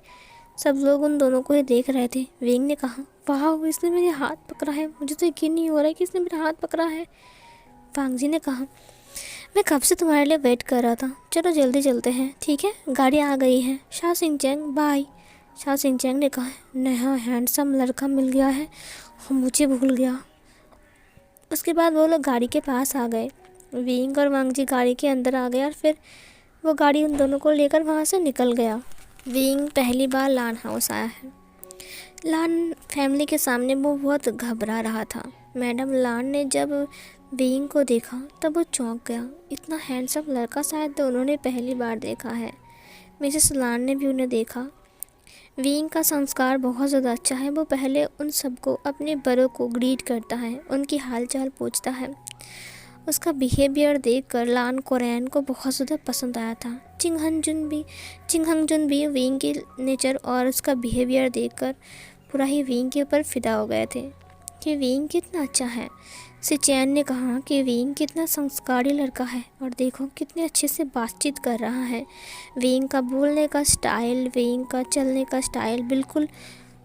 सब लोग उन दोनों को ही देख रहे थे। विंग ने कहा, वाह, इसने मेरे हाथ पकड़ा है, मुझे तो यकीन नहीं हो रहा है कि इसने मेरा हाथ पकड़ा है। वांग जी ने कहा, मैं कब से तुम्हारे लिए वेट कर रहा था, चलो जल्दी चलते हैं, ठीक है, गाड़ी आ गई है। शाओ सिंह-चैंग बाय। शाओ सिंह-चैंग ने कहा, नया हैंडसम लड़का मिल गया है और मुझे भूल गया। उसके बाद वो लोग गाड़ी के पास आ गए। विंग और वांग जी गाड़ी के अंदर आ गए और फिर वो गाड़ी उन दोनों को लेकर वहाँ से निकल गया। विंग पहली बार लान हाउस आया है। लान फैमिली के सामने वो बहुत घबरा रहा था। मैडम लान ने जब विंग को देखा तब वो चौंक गया। इतना हैंडसम लड़का शायद तो उन्होंने पहली बार देखा है। मिसेस लान ने भी उन्हें देखा। विंग का संस्कार बहुत ज़्यादा अच्छा है। वो पहले उन सबको, अपने बड़ों को ग्रीट करता है, उनकी हालचाल पूछता है। उसका बिहेवियर देखकर लान कोरैन को बहुत ज़्यादा पसंद आया था। चिंग हंग जुन भी विंग के नेचर और उसका बिहेवियर देखकर पूरा ही विंग के ऊपर फिदा हो गए थे कि विंग कितना अच्छा है। सिचैन ने कहा कि विंग कितना संस्कारी लड़का है और देखो कितने अच्छे से बातचीत कर रहा है। विंग का बोलने का स्टाइल, विंग का चलने का स्टाइल बिल्कुल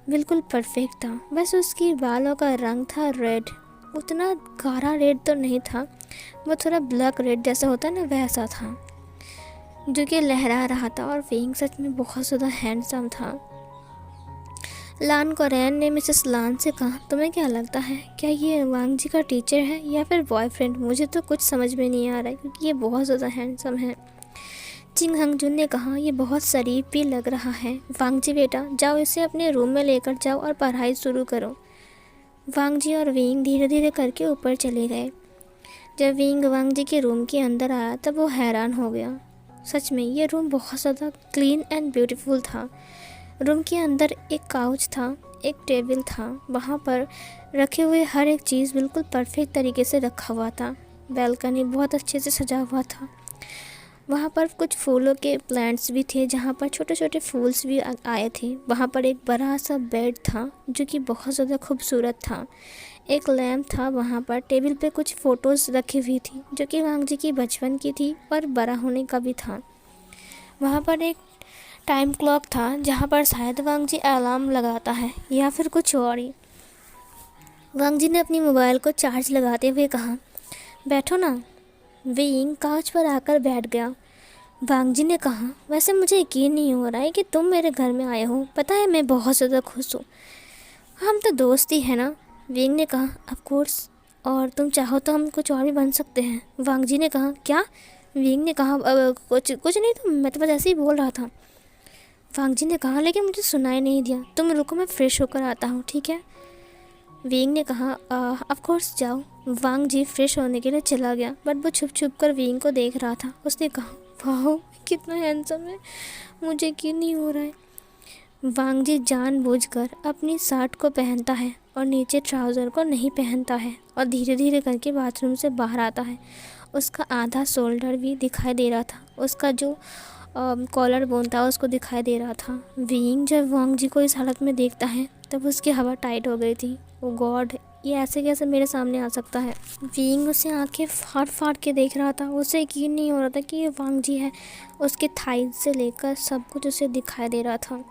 बिल्कुल परफेक्ट था। बस उसकी बालों का रंग था रेड। उतना गाढ़ा रेड तो नहीं था, वो थोड़ा ब्लैक रेड जैसा होता है ना, वैसा था, जो कि लहरा रहा था। और विंग सच में बहुत ज़्यादा हैंडसम था। लान कोरैन ने मिसेस लान से कहा, तुम्हें क्या लगता है, क्या ये वांग जी का टीचर है या फिर बॉयफ्रेंड? मुझे तो कुछ समझ में नहीं आ रहा है क्योंकि ये बहुत ज़्यादा हैंडसम है। चिंग हंग जुन ने कहा, ये बहुत शरीफ भी लग रहा है। वांग जी बेटा, जाओ इसे अपने रूम में लेकर जाओ और पढ़ाई शुरू करो। वांग जी और विंग धीरे धीरे करके ऊपर चले गए। जब विंग वांग जी के रूम के अंदर आया तब वो हैरान हो गया। सच में ये रूम बहुत ज़्यादा क्लीन एंड ब्यूटीफुल था। रूम के अंदर एक काउच था, एक टेबल था, वहाँ पर रखे हुए हर एक चीज़ बिल्कुल परफेक्ट तरीके से रखा हुआ था। बैल्कनी बहुत अच्छे से सजा हुआ था। वहाँ पर कुछ फूलों के प्लांट्स भी थे जहाँ पर छोटे छोटे फूल्स भी आए थे। वहाँ पर एक बड़ा सा बेड था जो कि बहुत ज़्यादा खूबसूरत था। एक लैम्प था वहाँ पर। टेबल पे कुछ फ़ोटोज़ रखी हुई थी जो कि वांग जी की बचपन की थी और बड़ा होने का भी था। वहाँ पर एक टाइम क्लॉक था जहाँ पर शायद वांग जी अलार्म लगाता है या फिर कुछ और ही। वांग जी ने अपनी मोबाइल को चार्ज लगाते हुए कहा, बैठो ना। विंग काउच पर आकर बैठ गया। वांग जी ने कहा, वैसे मुझे यकीन नहीं हो रहा है कि तुम मेरे घर में आए हो। पता है मैं बहुत ज़्यादा खुश हूँ। हम तो दोस्त ही हैं ना। विंग ने कहा, ऑफ कोर्स, और तुम चाहो तो हम कुछ और भी बन सकते हैं। वांग जी ने कहा, क्या? विंग ने कहा, कुछ नहीं, तो मैं तो बस ऐसे ही बोल रहा था। वांग जी ने कहा, लेकिन मुझे सुनाई नहीं दिया। तुम रुको, मैं फ्रेश होकर आता हूँ, ठीक है? विंग ने कहा, ऑफ कोर्स, जाओ। वांग जी फ्रेश होने के लिए चला गया, बट वो छुप छुप कर विंग को देख रहा था। उसने कहा, वाह कितना हैंडसम है, मुझे यकीन नहीं हो रहा है। वांग जी जानबूझकर अपनी शर्ट को पहनता है और नीचे ट्राउज़र को नहीं पहनता है और धीरे धीरे करके बाथरूम से बाहर आता है। उसका आधा शोल्डर भी दिखाई दे रहा था। उसका जो कॉलर बोन था उसको दिखाई दे रहा था। विंग जब वांग जी को इस हालत में देखता है तब उसकी हवा टाइट हो गई थी। ओ गॉड, ये ऐसे कैसे मेरे सामने आ सकता है? विंग उसे आंखें फाड़ फाड़ के देख रहा था। उसे यकीन नहीं हो रहा था कि ये वांग जी है। उसके थाइज से लेकर सब कुछ उसे दिखाई दे रहा था।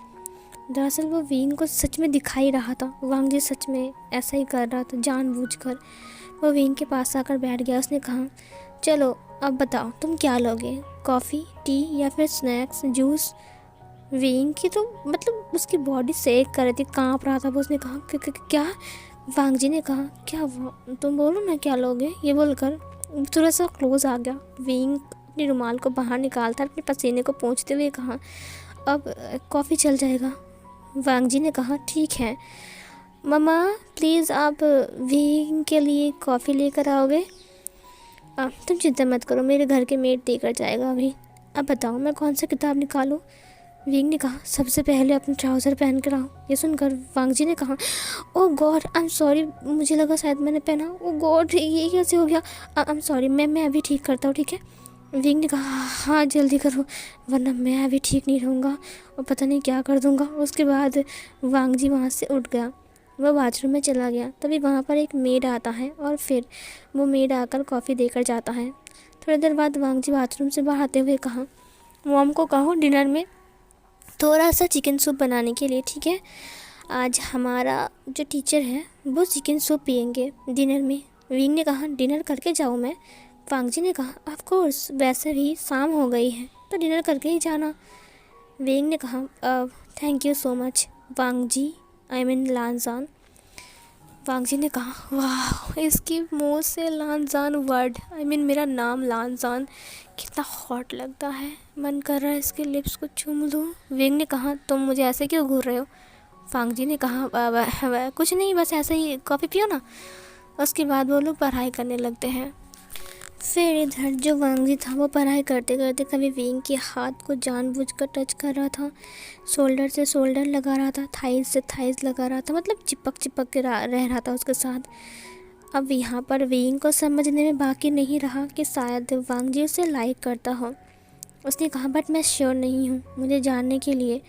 दरअसल वो विंग को सच में दिखाई रहा था। वांग जी सच में ऐसा ही कर रहा था जानबूझकर। वो विंग के पास आकर बैठ गया। उसने कहा, चलो अब बताओ तुम क्या लोगे, कॉफ़ी, टी या फिर स्नैक्स, जूस? विंग की तो मतलब उसकी बॉडी शेक कर रही थी, कांप रहा था वो। उसने कहा, क्या? वांग जी ने कहा, क्या तुम बोलो ना क्या लोगे? ये बोलकर थोड़ा सा क्लोज आ गया। विंग अपने रुमाल को बाहर निकालता, अपने पसीने को पोंछते हुए कहा, अब कॉफ़ी चल जाएगा। वांग जी ने कहा, ठीक है मम्मा, प्लीज़ आप विंग के लिए कॉफ़ी लेकर आओगे? तुम चिंता मत करो, मेरे घर के मेड देकर जाएगा अभी। अब बताओ मैं कौन सा किताब निकालूं? विंग ने कहा, सबसे पहले अपने ट्राउज़र पहन कर आओ। ये सुनकर वांग जी ने कहा, ओह गॉड, आई एम सॉरी, मुझे लगा शायद मैंने पहना। ओह गॉड, ये कैसे हो गया? आई एम सॉरी, मैं अभी ठीक करता हूँ, ठीक है? विंग ने कहा, हाँ जल्दी करो वरना मैं अभी ठीक नहीं रहूँगा और पता नहीं क्या कर दूँगा। उसके बाद वांग जी वहाँ से उठ गया। वह बाथरूम में चला गया। तभी वहाँ पर एक मेड आता है और फिर वो मेड आकर कॉफ़ी देकर जाता है। थोड़ी देर बाद वांग जी बाथरूम से बाहर आते हुए कहा, मॉम को कहो डिनर में थोड़ा सा चिकन सूप बनाने के लिए, ठीक है? आज हमारा जो टीचर है वो चिकन सूप पियेंगे डिनर में। विंग ने कहा, डिनर करके जाऊँ मैं? वांग जी ने कहा, ऑफ कोर्स, वैसे भी शाम हो गई है तो डिनर करके ही जाना। विंग ने कहा, thank you so much Wang ji, I mean Lan Zhan. Wang ji ने कहा, वाह, इसकी मुंह से लानजान वर्ड, आई मीन मेरा नाम लानजान कितना हॉट लगता है, मन कर रहा है इसके लिप्स को चूम लूँ। विंग ने कहा, तुम मुझे ऐसे क्यों घूर रहे हो? फांग जी ने कहा, कुछ नहीं, बस ऐसे ही, कॉफ़ी पियो ना। उसके बाद वो लोग पढ़ाई करने लगते हैं। फिर इधर जो वांग जी था वो पढ़ाई करते करते कभी विंग के हाथ को जानबूझकर टच कर रहा था, शोल्डर से शोल्डर लगा रहा था, थाइस से थाइस लगा रहा था, मतलब चिपक चिपक के रह रहा था उसके साथ। अब यहाँ पर विंग को समझने में बाकी नहीं रहा कि शायद वांग जी उसे लाइक करता हो। उसने कहा, बट मैं श्योर नहीं हूँ, मुझे जानने के लिए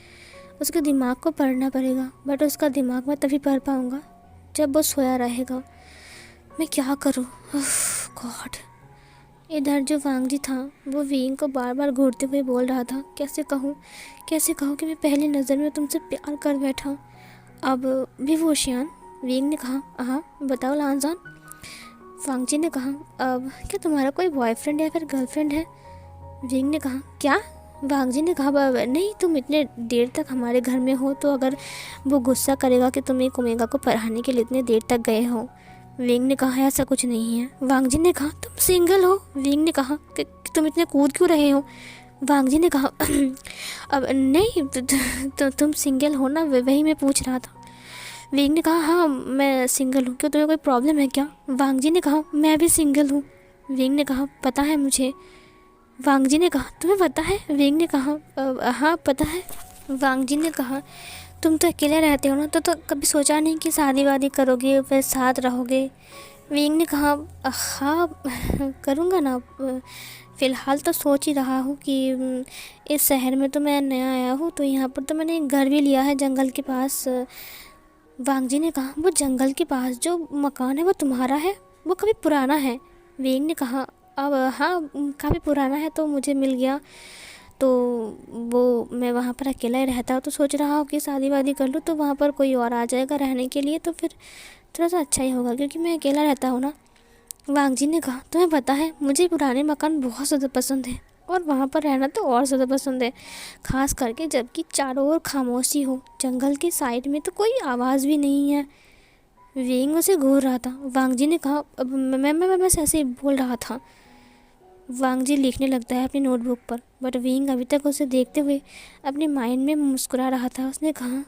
उसके दिमाग को पढ़ना पड़ेगा। बट उसका दिमाग मैं तभी पढ़ पाऊँगा जब वो सोया रहेगा। मैं क्या करूँ? गॉड। इधर जो वांग जी था वो विंग को बार बार घूरते हुए बोल रहा था, कैसे कहूँ कि मैं पहली नज़र में तुमसे प्यार कर बैठा। अब विभूषण, विंग ने कहा, हाँ बताओ लांजान। वांग जी ने कहा, अब क्या तुम्हारा कोई बॉयफ्रेंड या फिर गर्लफ्रेंड है? विंग ने कहा, क्या? वांग जी ने कहा, नहीं, तुम इतने देर तक हमारे घर में हो तो अगर वो गुस्सा करेगा कि तुम एक ओमेगा को पढ़ाने के लिए इतने देर तक गए हो। विंग ने कहा, ऐसा कुछ नहीं है। वांग जी ने कहा, तुम सिंगल हो? विंग ने कहा कि तुम इतने कूद क्यों रहे हो? वांग जी ने कहा, अब नहीं, तुम सिंगल हो ना, वही मैं पूछ रहा था। विंग ने कहा, हाँ मैं सिंगल हूँ, क्यों तुम्हें कोई प्रॉब्लम है क्या? वांग जी ने कहा, मैं भी सिंगल हूँ। विंग ने कहा, पता है मुझे। वांग जी ने कहा, तुम्हें पता है? विंग ने कहा, हाँ पता है। वांग जी ने कहा, तुम तो अकेले रहते हो ना, तो कभी सोचा नहीं कि शादी वादी करोगे फिर साथ रहोगे? विंग ने कहा, हाँ करूँगा ना, फ़िलहाल तो सोच ही रहा हूँ कि इस शहर में तो मैं नया आया हूँ, तो यहाँ पर तो मैंने एक घर भी लिया है जंगल के पास। वांग जी ने कहा, वो जंगल के पास जो मकान है वो तुम्हारा है? वो काफ़ी पुराना है। विंग ने कहा, अब हाँ काफ़ी पुराना है तो मुझे मिल गया, तो वो मैं वहाँ पर अकेला ही रहता हूँ, तो सोच रहा हूँ कि शादी वादी कर लूँ तो वहाँ पर कोई और आ जाएगा रहने के लिए, तो फिर थोड़ा सा अच्छा ही होगा क्योंकि मैं अकेला रहता हूँ ना। वांग जी ने कहा, तुम्हें पता है मुझे पुराने मकान बहुत ज़्यादा पसंद है और वहाँ पर रहना तो और ज़्यादा पसंद है, ख़ास करके जबकि चारों ओर खामोशी हो, जंगल की साइड में तो कोई आवाज़ भी नहीं है। विंग उसे घूर रहा था। वांग जी ने कहा, अब मैं बस ऐसे ही बोल रहा था। वांग जी लिखने लगता है अपनी नोटबुक पर, बट विंग अभी तक उसे देखते हुए अपने माइंड में मुस्कुरा रहा था। उसने कहा,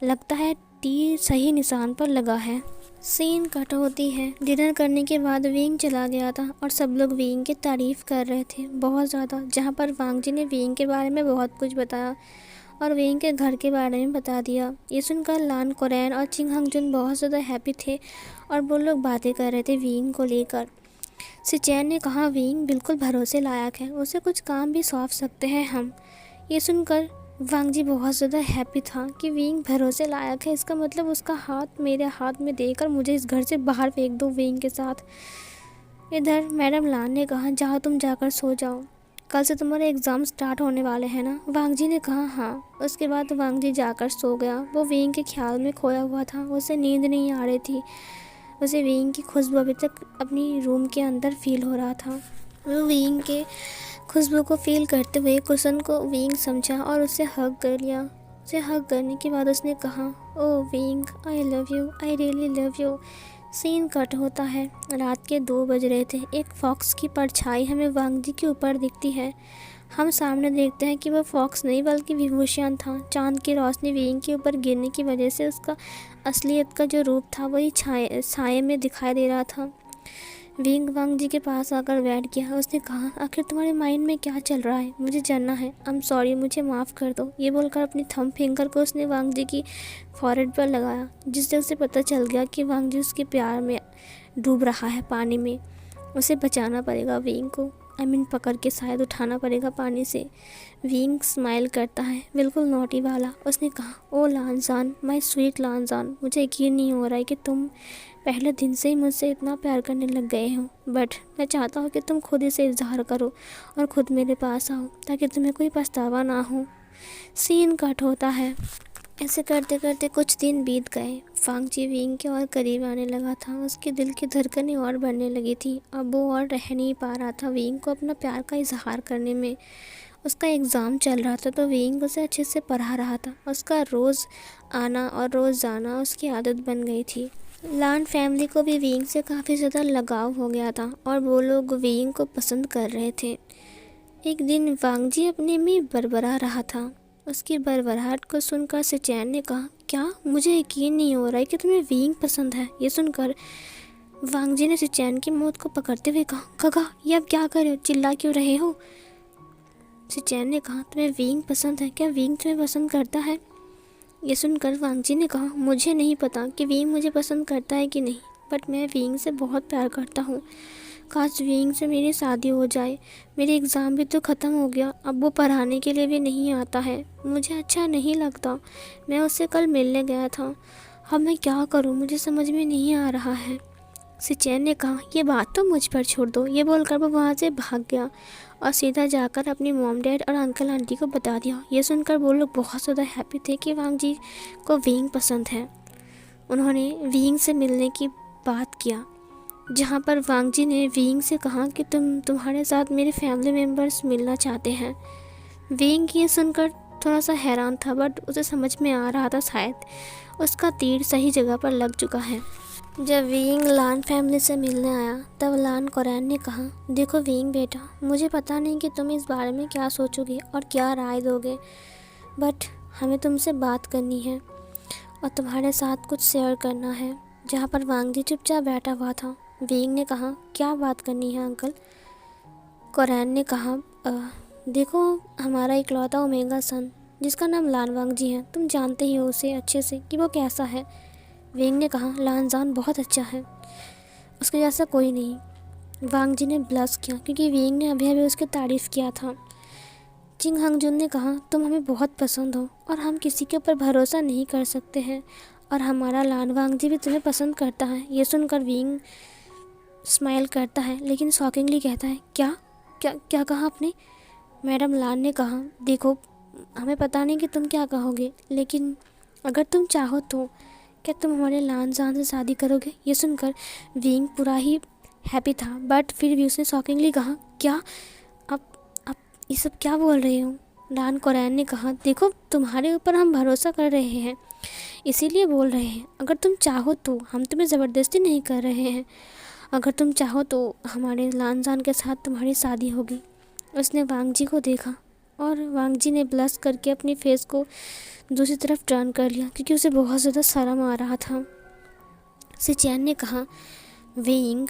लगता है तीर सही निशान पर लगा है। सीन कट होती है। डिनर करने के बाद विंग चला गया था और सब लोग विंग की तारीफ़ कर रहे थे बहुत ज़्यादा, जहाँ पर वांग जी ने विंग के बारे में बहुत कुछ बताया और विंग के घर के बारे में बता दिया। ये सुनकर लान कोरैन और चिंग हंग जुन बहुत ज़्यादा हैप्पी थे और वो लोग बातें कर रहे थे विंग को लेकर। सिचैन ने कहा, विंग बिल्कुल भरोसे लायक है, उसे कुछ काम भी सौंप सकते हैं हम। ये सुनकर वांग जी बहुत ज़्यादा हैप्पी था कि विंग भरोसे लायक है, इसका मतलब उसका हाथ मेरे हाथ में देकर मुझे इस घर से बाहर फेंक दो विंग के साथ। इधर मैडम लान ने कहा, जाओ तुम जाकर सो जाओ, कल से तुम्हारे एग्ज़ाम स्टार्ट होने वाले हैं ना? वांग जी ने कहा, हाँ। उसके बाद वांग जी जाकर सो गया। वो विंग के ख्याल में खोया हुआ था, उसे नींद नहीं आ रही थी। उसे विंग की खुशबू अभी तक अपनी रूम के अंदर फील हो रहा था। वो विंग के खुशबू को फील करते हुए कुशन को विंग समझा और उसे हग कर लिया। उसे हग करने के बाद उसने कहा, oh Wing, I love you, I really love you. Scene cut होता है। रात के 2 बज रहे थे। एक फॉक्स की परछाई हमें वांग जी के ऊपर दिखती है। हम सामने देखते हैं कि वह फॉक्स नहीं बल्कि विभूषण था। चांद की रोशनी विंग के ऊपर गिरने की वजह से उसका असलियत का जो रूप था वही साये में दिखाई दे रहा था। विंग वांग जी के पास आकर बैठ गया। उसने कहा, आखिर तुम्हारे माइंड में क्या चल रहा है? मुझे जानना है। आई एम सॉरी, मुझे माफ़ कर दो। ये बोलकर अपनी थंब फिंगर को उसने वांग जी की फॉरहेड पर लगाया, जिससे उसे पता चल गया कि वांग जी उसके प्यार में डूब रहा है पानी में। उसे बचाना पड़ेगा विंग को, पकड़ के शायद उठाना पड़ेगा पानी से। विंग स्माइल करता है, बिल्कुल नोटी वाला। उसने कहा, ओ लानजान, माय स्वीट लानजान, मुझे यकीन नहीं हो रहा है कि तुम पहले दिन से ही मुझसे इतना प्यार करने लग गए हो, बट मैं चाहता हूँ कि तुम खुद इसे इजहार करो और ख़ुद मेरे पास आओ ताकि तुम्हें कोई पछतावा ना हो। सीन कट होता है। ऐसे करते करते कुछ दिन बीत गए। फांग जी विंग के और करीब आने लगा था। उसके दिल की धड़कनें और बढ़ने लगी थी। अब वो और रह नहीं पा रहा था विंग को अपना प्यार का इजहार करने में। उसका एग्ज़ाम चल रहा था तो विंग उसे अच्छे से पढ़ा रहा था। उसका रोज़ आना और रोज़ जाना उसकी आदत बन गई थी। लान फैमिली को भी विंग से काफ़ी ज़्यादा लगाव हो गया था और वो लोग विंग को पसंद कर रहे थे। एक दिन वांगजी अपने में बड़बड़ा रहा था। उसकी बड़बड़ाहट को सुनकर सिचैन ने कहा, क्या मुझे यकीन नहीं हो रहा है कि तुम्हें विंग पसंद है। ये सुनकर वांगजी ने सिचैन की मौत को पकड़ते हुए कहा, काका ये अब क्या कर रहे हो, चिल्ला क्यों रहे हो। सिचैन ने कहा, तुम्हें विंग पसंद है, क्या विंग तुम्हें पसंद करता है। ये सुनकर वांगजी ने कहा, मुझे नहीं पता कि विंग मुझे पसंद करता है कि नहीं, बट मैं विंग से बहुत प्यार करता हूँ। काश विंग से मेरी शादी हो जाए। मेरे एग्ज़ाम भी तो ख़त्म हो गया, अब वो पढ़ाने के लिए भी नहीं आता है। मुझे अच्छा नहीं लगता। मैं उससे कल मिलने गया था। अब मैं क्या करूँ, मुझे समझ में नहीं आ रहा है। सिचैन ने कहा, ये बात तो मुझ पर छोड़ दो। ये बोलकर वो वहाँ से भाग गया और सीधा जाकर अपनी मॉम डैड और अंकल आंटी को बता दिया। ये सुनकर वो लोग बहुत ज़्यादा हैप्पी थे कि वांगजी को विंग पसंद है। उन्होंने विंग से मिलने की बात किया, जहाँ पर वांगजी ने विंग से कहा कि तुम्हारे साथ मेरे फैमिली मेम्बर्स मिलना चाहते हैं। विंग ये सुनकर थोड़ा सा हैरान था, बट उसे समझ में आ रहा था शायद उसका तीर सही जगह पर लग चुका है। जब विंग लान फैमिली से मिलने आया तब लान कोरैन ने कहा, देखो विंग बेटा, मुझे पता नहीं कि तुम इस बारे में क्या सोचोगे और क्या राय दोगे, बट हमें तुमसे बात करनी है और तुम्हारे साथ कुछ शेयर करना है। जहाँ पर वांगजी चुपचाप बैठा हुआ था, विंग ने कहा, क्या बात करनी है अंकल। कोरैन ने कहा, देखो हमारा इकलौता ओमेगा सन जिसका नाम लान वांगजी है, तुम जानते ही हो उसे अच्छे से कि वो कैसा है। विंग ने कहा, लानजान बहुत अच्छा है, उसके जैसा कोई नहीं। वांगजी ने ब्लश किया क्योंकि विंग ने अभी अभी उसकी तारीफ़ किया था। चिंग हंगजुन ने कहा, तुम हमें बहुत पसंद हो और हम किसी के ऊपर भरोसा नहीं कर सकते हैं, और हमारा लान वांगजी भी तुम्हें पसंद करता है। ये सुनकर विंग स्माइल करता है लेकिन शॉकिंगली कहता है, क्या क्या क्या कहा आपने। मैडम लान ने कहा, देखो हमें पता नहीं कि तुम क्या कहोगे, लेकिन अगर तुम चाहो तो क्या तुम हमारे लानजान से शादी करोगे। ये सुनकर विंग पूरा ही हैप्पी था, बट फिर भी उसने शॉकिंगली कहा, क्या आप ये सब क्या बोल रहे हो। लान कोरैन ने कहा, देखो तुम्हारे ऊपर हम भरोसा कर रहे हैं इसीलिए बोल रहे हैं। अगर तुम चाहो तो, हम तुम्हें ज़बरदस्ती नहीं कर रहे हैं, अगर तुम चाहो तो हमारे लानजान के साथ तुम्हारी शादी होगी। उसने वांगजी को देखा और वांगजी ने ब्लश करके अपनी फेस को दूसरी तरफ टर्न कर लिया क्योंकि उसे बहुत ज़्यादा शर्म आ रहा था। सिचैन ने कहा, विंग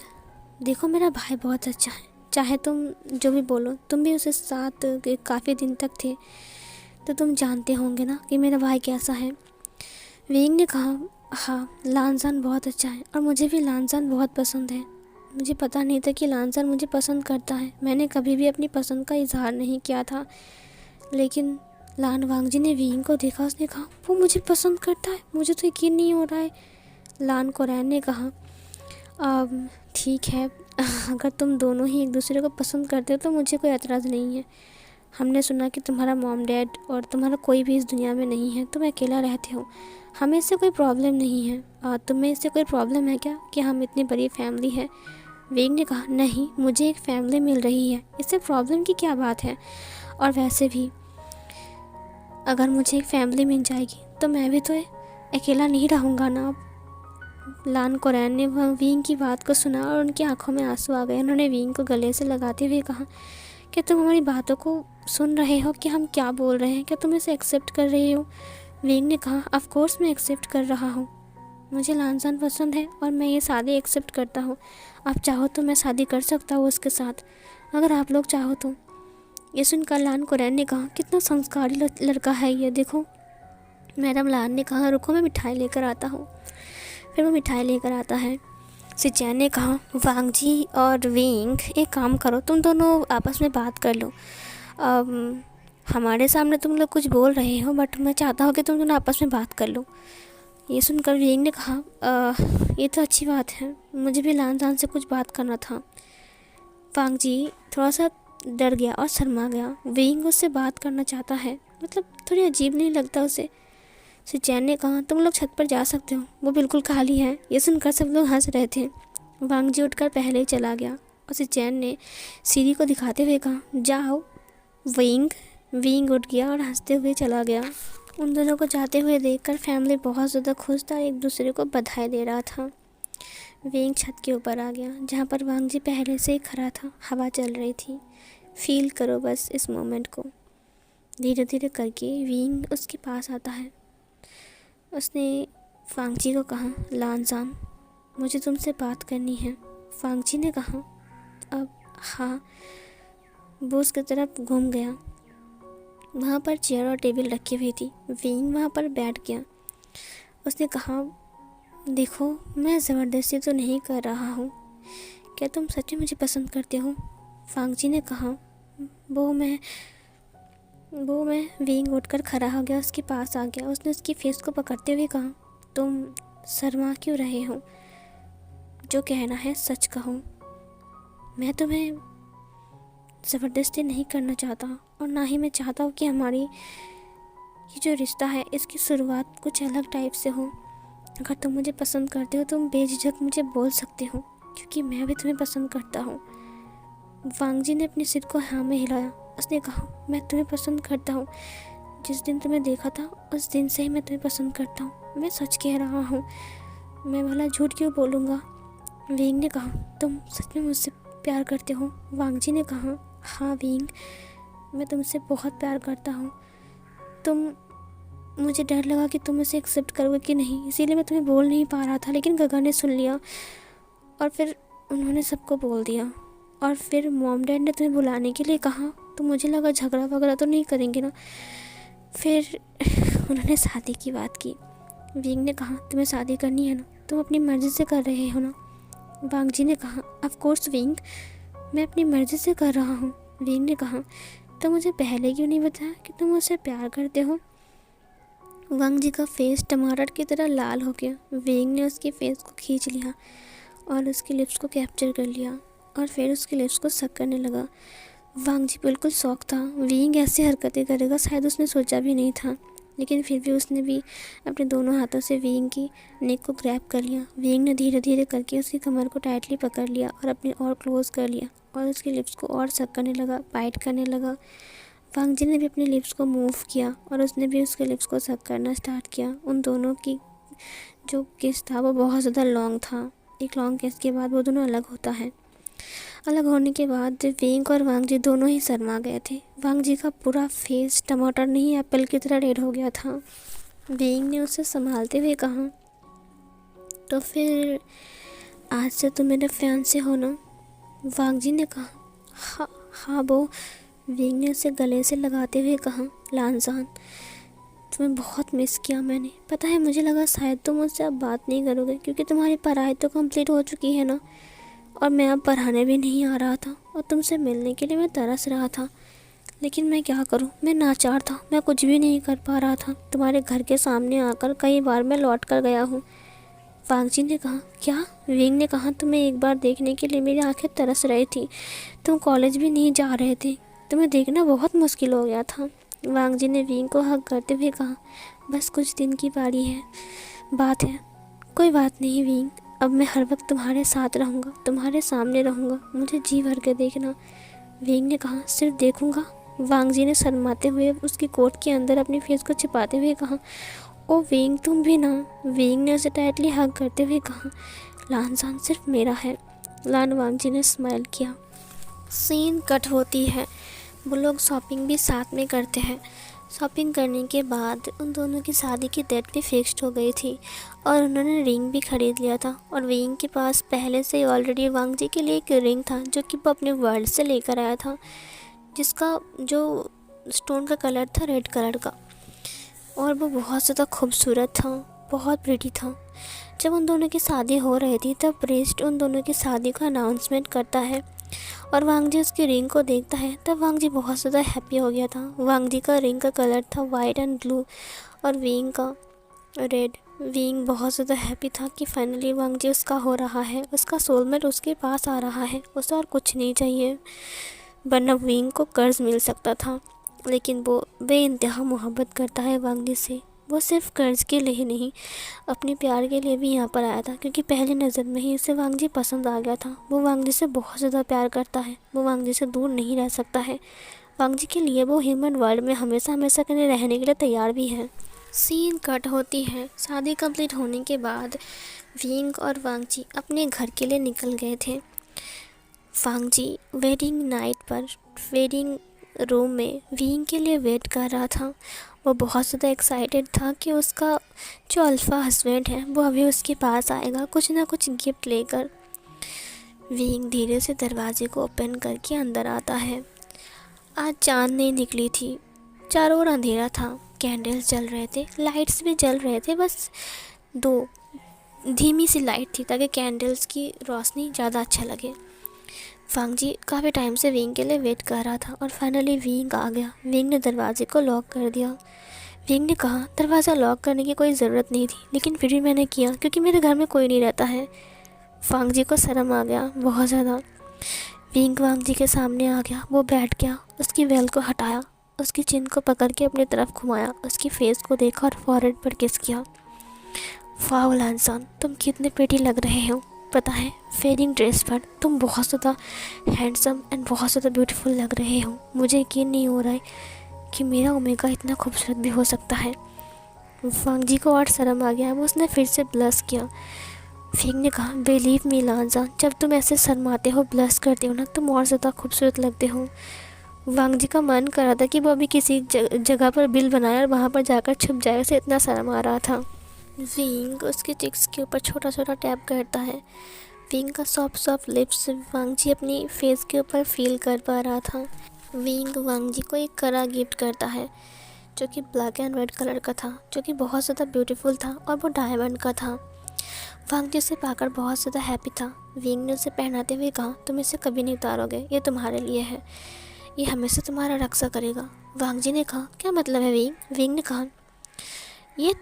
देखो मेरा भाई बहुत अच्छा है, चाहे तुम जो भी बोलो, तुम भी उसके साथ काफ़ी दिन तक थे तो तुम जानते होंगे ना कि मेरा भाई कैसा है। विंग ने कहा, हाँ लानजान बहुत अच्छा है और मुझे भी लानजान बहुत पसंद है। मुझे पता नहीं था कि लानजान मुझे पसंद करता है। मैंने कभी भी अपनी पसंद का इजहार नहीं किया था, लेकिन लान वांगजी ने विंग को देखा। उसने कहा, वो मुझे पसंद करता है, मुझे तो यकीन नहीं हो रहा है। लान कोरैन ने कहा, ठीक है, अगर तुम दोनों ही एक दूसरे को पसंद करते हो तो मुझे कोई एतराज़ नहीं है। हमने सुना कि तुम्हारा मॉम डैड और तुम्हारा कोई भी इस दुनिया में नहीं है, तुम अकेला रहते हो, हमें इससे कोई प्रॉब्लम नहीं है। तुम्हें इससे कोई प्रॉब्लम है क्या कि हम इतनी बड़ी फैमिली है। विंग ने कहा, नहीं मुझे एक फैमिली मिल रही है, इससे प्रॉब्लम की क्या बात है, और वैसे भी अगर मुझे एक फैमिली मिल जाएगी तो मैं भी तो अकेला नहीं रहूँगा ना। अब लान कोरैन ने विंग की बात को सुना और उनकी आंखों में आंसू आ गए। उन्होंने विंग को गले से लगाते हुए कहा, क्या तुम हमारी बातों को सुन रहे हो कि हम क्या बोल रहे हैं, क्या तुम इसे एक्सेप्ट कर रहे हो। विंग ने कहा, ऑफ कोर्स मैं एक्सेप्ट कर रहा हूँ, मुझे लानजान पसंद है और मैं ये शादी एक्सेप्ट करता हूँ। आप चाहो तो मैं शादी कर सकता हूँ उसके साथ, अगर आप लोग चाहो तो। ये सुनकर लान कोरैन ने कहा, कितना संस्कारी लड़का है ये, देखो। मैडम लान ने कहा, रुको मैं मिठाई लेकर आता हूँ। फिर वो मिठाई लेकर आता है। सिचैन ने कहा, वांगजी और विंग एक काम करो, तुम दोनों आपस में बात कर लो। हमारे सामने तुम लोग कुछ बोल रहे हो, बट मैं चाहता हूँ कि तुम दोनों आपस में बात कर लो। ये सुनकर विंग ने कहा, ये तो अच्छी बात है, मुझे भी लानजान से कुछ बात करना था। वांगजी थोड़ा सा डर गया और शर्मा गया। विंग उससे बात करना चाहता है, मतलब थोड़ी अजीब नहीं लगता उसे। सिचैन ने कहा, तुम लोग छत पर जा सकते हो, वो बिल्कुल खाली है। ये सुनकर सब लोग हंस रहे थे। वांगजी उठकर पहले ही चला गया और सिचैन ने सीढ़ी को दिखाते हुए कहा, जाओ विंग। विंग उठ गया और हंसते हुए चला गया। उन दोनों को जाते हुए देखकर फैमिली बहुत ज़्यादा खुश था, एक दूसरे को बधाई दे रहा था। विंग छत के ऊपर आ गया जहाँ पर वांगजी पहले से ही खड़ा था। हवा चल रही थी। फील करो बस इस मोमेंट को। धीरे धीरे करके विंग उसके पास आता है। उसने फांगजी को कहा, लानजान, मुझे तुमसे बात करनी है। फांगजी ने कहा, अब हाँ। वो उसकी तरफ घूम गया। वहाँ पर चेयर और टेबल रखी हुई थी। विंग वहाँ पर बैठ गया। उसने कहा, देखो, मैं ज़बरदस्ती तो नहीं कर रहा हूँ। क्या तुम सच में मुझे पसंद करते हो? फांगजी ने कहा, वो मैं विंग उठकर खड़ा हो गया, उसके पास आ गया। उसने उसकी फेस को पकड़ते हुए कहा, तुम शर्मा क्यों रहे हो? जो कहना है सच कहो। मैं तुम्हें ज़बरदस्ती नहीं करना चाहता और ना ही मैं चाहता हूँ कि हमारी ये जो रिश्ता है इसकी शुरुआत कुछ अलग टाइप से हो। अगर तुम मुझे पसंद करते हो तुम बेझिझक मुझे बोल सकते हो, क्योंकि मैं भी तुम्हें पसंद करता हूँ। वांगजी ने अपने सिर को हाँ में हिलाया। उसने कहा, मैं तुम्हें पसंद करता हूँ। जिस दिन तुम्हें देखा था उस दिन से ही मैं तुम्हें पसंद करता हूँ। मैं सच कह रहा हूँ, मैं भला झूठ क्यों बोलूँगा? विंग ने कहा, तुम सच में मुझसे प्यार करते हो? वांगजी ने कहा, हाँ विंग, मैं तुमसे बहुत प्यार करता हूँ। मुझे डर लगा कि तुम उसे एक्सेप्ट करोगे कि नहीं, इसीलिए मैं तुम्हें बोल नहीं पा रहा था, लेकिन गगा ने सुन लिया और फिर उन्होंने सबको बोल दिया। और फिर मॉम डैड ने तुम्हें बुलाने के लिए कहा, तो मुझे लगा झगड़ा वगैरह तो नहीं करेंगे ना। फिर उन्होंने शादी की बात की। विंग ने कहा, तुम्हें शादी करनी है ना, तुम अपनी मर्ज़ी से कर रहे हो ना? वांगजी ने कहा, ऑफ कोर्स विंग, मैं अपनी मर्ज़ी से कर रहा हूँ। विंग ने कहा, तो मुझे पहले क्यों नहीं बताया कि तुम मुझसे प्यार करते हो? वांगजी का फेस टमाटर की तरह लाल हो गया। विंग ने उसके फेस को खींच लिया और उसकी लिप्स को कैप्चर कर लिया और फिर उसकी लिप्स को सक करने लगा। वांगजी बिल्कुल शॉक था। विंग ऐसी हरकतें करेगा शायद उसने सोचा भी नहीं था, लेकिन फिर भी उसने भी अपने दोनों हाथों से विंग की नेक को ग्रैब कर लिया। विंग ने धीरे धीरे करके उसकी कमर को टाइटली पकड़ लिया और अपने और क्लोज कर लिया और उसकी लिप्स को और सक करने लगा, बाइट करने लगा। वांगजी ने भी अपने लिप्स को मूव किया और उसने भी उसके लिप्स को सक करना स्टार्ट किया। उन दोनों की जो किस था वो बहुत ज़्यादा लॉन्ग था। एक लॉन्ग किस के बाद वो दोनों अलग होता है। अलग होने के बाद विंग और वांगजी दोनों ही शर्मा गए थे। वांगजी का पूरा फेस टमाटर नहीं एप्पल की तरह रेड हो गया था। विंग ने उसे संभालते हुए कहा, तो फिर आज से तुम मेरे फियांसे हो ना? वांगजी ने कहा, हाँ हाँ वो। विंग ने उसे गले से लगाते हुए कहा, लानजान, तुम्हें बहुत मिस किया मैंने। पता है, मुझे लगा शायद तुम मुझसे अब बात नहीं करोगे क्योंकि तुम्हारी पढ़ाई तो कंप्लीट हो चुकी है ना, और मैं अब पढ़ाने भी नहीं आ रहा था और तुमसे मिलने के लिए मैं तरस रहा था। लेकिन मैं क्या करूं, मैं नाचार था, मैं कुछ भी नहीं कर पा रहा था। तुम्हारे घर के सामने आकर कई बार मैं लौट कर गया हूं। वांगजी ने कहा, क्या? विंग ने कहा, तुम्हें एक बार देखने के लिए मेरी आंखें तरस रही थी। तुम कॉलेज भी नहीं जा रहे थे, तुम्हें देखना बहुत मुश्किल हो गया था। वांगजी ने विंग को हग करते हुए कहा, बस कुछ दिन की बात है। कोई बात नहीं विंग, अब मैं हर वक्त तुम्हारे साथ रहूँगा, तुम्हारे सामने रहूँगा, मुझे जी भर के देखना। विंग ने कहा, सिर्फ देखूँगा? वांगजी ने शर्माते हुए उसकी कोट के अंदर अपनी फेस को छिपाते हुए कहा, ओ विंग तुम भी ना। विंग ने उसे टाइटली हग करते हुए कहा, लानजान सिर्फ मेरा है। लान वांगजी ने स्माइल किया। सीन कट होती है। वो लोग शॉपिंग भी साथ में करते हैं। शॉपिंग करने के बाद उन दोनों की शादी की डेट भी फिक्स्ड हो गई थी और उन्होंने रिंग भी ख़रीद लिया था। और विंग के पास पहले से ही ऑलरेडी वांगजी के लिए एक रिंग था जो कि वो अपने वर्ल्ड से लेकर आया था, जिसका जो स्टोन का कलर था रेड कलर का, और वो बहुत ज़्यादा खूबसूरत था, बहुत प्रिटी था। जब उन दोनों की शादी हो रही थी तब प्रीस्ट उन दोनों की शादी का अनाउंसमेंट करता है और वांगजी उसकी रिंग को देखता है। तब वांगजी बहुत ज़्यादा हैप्पी हो गया था। वांगजी का रिंग का कलर था वाइट एंड ब्लू और विंग का रेड। विंग बहुत ज़्यादा हैप्पी था कि फाइनली वांगजी उसका हो रहा है, उसका सोलमेट उसके पास आ रहा है, उसे और कुछ नहीं चाहिए। वरना विंग को कर्ज मिल सकता था, लेकिन वो बेइंतहा मोहब्बत करता है वांगजी से। वो सिर्फ कर्ज के लिए नहीं, अपने प्यार के लिए भी यहाँ पर आया था, क्योंकि पहली नज़र में ही उसे वांगजी पसंद आ गया था। वो वांगजी से बहुत ज़्यादा प्यार करता है, वो वांगजी से दूर नहीं रह सकता है। वांगजी के लिए वो ह्यूमन वर्ल्ड में हमेशा हमेशा के लिए रहने के लिए तैयार भी है। सीन कट होती है। शादी कंप्लीट होने के बाद विंग और वांगजी अपने घर के लिए निकल गए थे। फांगजी वेडिंग नाइट पर वेडिंग रूम में विंग के लिए वेट कर रहा था। वो बहुत ज़्यादा एक्साइटेड था कि उसका जो अल्फ़ा हस्बैंड है वो अभी उसके पास आएगा कुछ ना कुछ गिफ्ट लेकर। विंग धीरे से दरवाजे को ओपन करके अंदर आता है। आज चाँद नहीं निकली थी, चारों ओर अंधेरा था। कैंडल्स जल रहे थे, लाइट्स भी जल रहे थे, बस दो धीमी सी लाइट थी ताकि कैंडल्स की रोशनी ज़्यादा अच्छा लगे। फांगजी काफ़ी टाइम से विंग के लिए वेट कर रहा था और फाइनली विंग आ गया। विंग ने दरवाजे को लॉक कर दिया। विंग ने कहा दरवाज़ा लॉक करने की कोई ज़रूरत नहीं थी, लेकिन फिर भी मैंने किया क्योंकि मेरे घर में कोई नहीं रहता है। फांगजी को शर्म आ गया बहुत ज़्यादा। विंग फांगजी के सामने आ गया, वो बैठ गया, उसकी वेल को हटाया, उसकी चिन को पकड़ के अपनी तरफ घुमाया, उसकी फेस को देखा और फॉरहेड पर किस किया। वाओ लांसान, तुम कितने प्रेटी लग रहे हो। पता है वेडिंग ड्रेस पर तुम बहुत ज़्यादा हैंडसम एंड बहुत ज़्यादा ब्यूटीफुल लग रहे हो। मुझे यकीन नहीं हो रहा है कि मेरा ओमेगा इतना खूबसूरत भी हो सकता है। फांगजी को और शर्म आ गया, वो उसने फिर से ब्लश किया। फिंग ने कहा बिलीव मी लांसान, जब तुम ऐसे शर्माते हो ब्लश करते हो ना तुम और ज़्यादा खूबसूरत लगते हो। वांगजी का मन कर रहा था कि वो अभी किसी जगह पर बिल बनाए और वहाँ पर जाकर छुप जाए, उसे इतना शर्म आ रहा था। विंग उसके चिक्स के ऊपर छोटा छोटा टैप करता है। विंग का सॉफ्ट सॉफ्ट लिप्स वांगजी अपनी फेस के ऊपर फील कर पा रहा था। विंग वांगजी को एक कड़ा गिफ्ट करता है जो कि ब्लैक एंड रेड कलर का था, जो कि बहुत ज़्यादा ब्यूटीफुल था और वो डायमंड का था। वांगजी उसे पाकर बहुत ज़्यादा हैप्पी था। विंग ने उसे पहनाते हुए कहा तुम इसे कभी नहीं उतारोगे, ये तुम्हारे लिए है, ये हमेशा तुम्हारा रक्षा करेगा। वांगजी ने कहा क्या मतलब है विंग। विंग ने कहा ये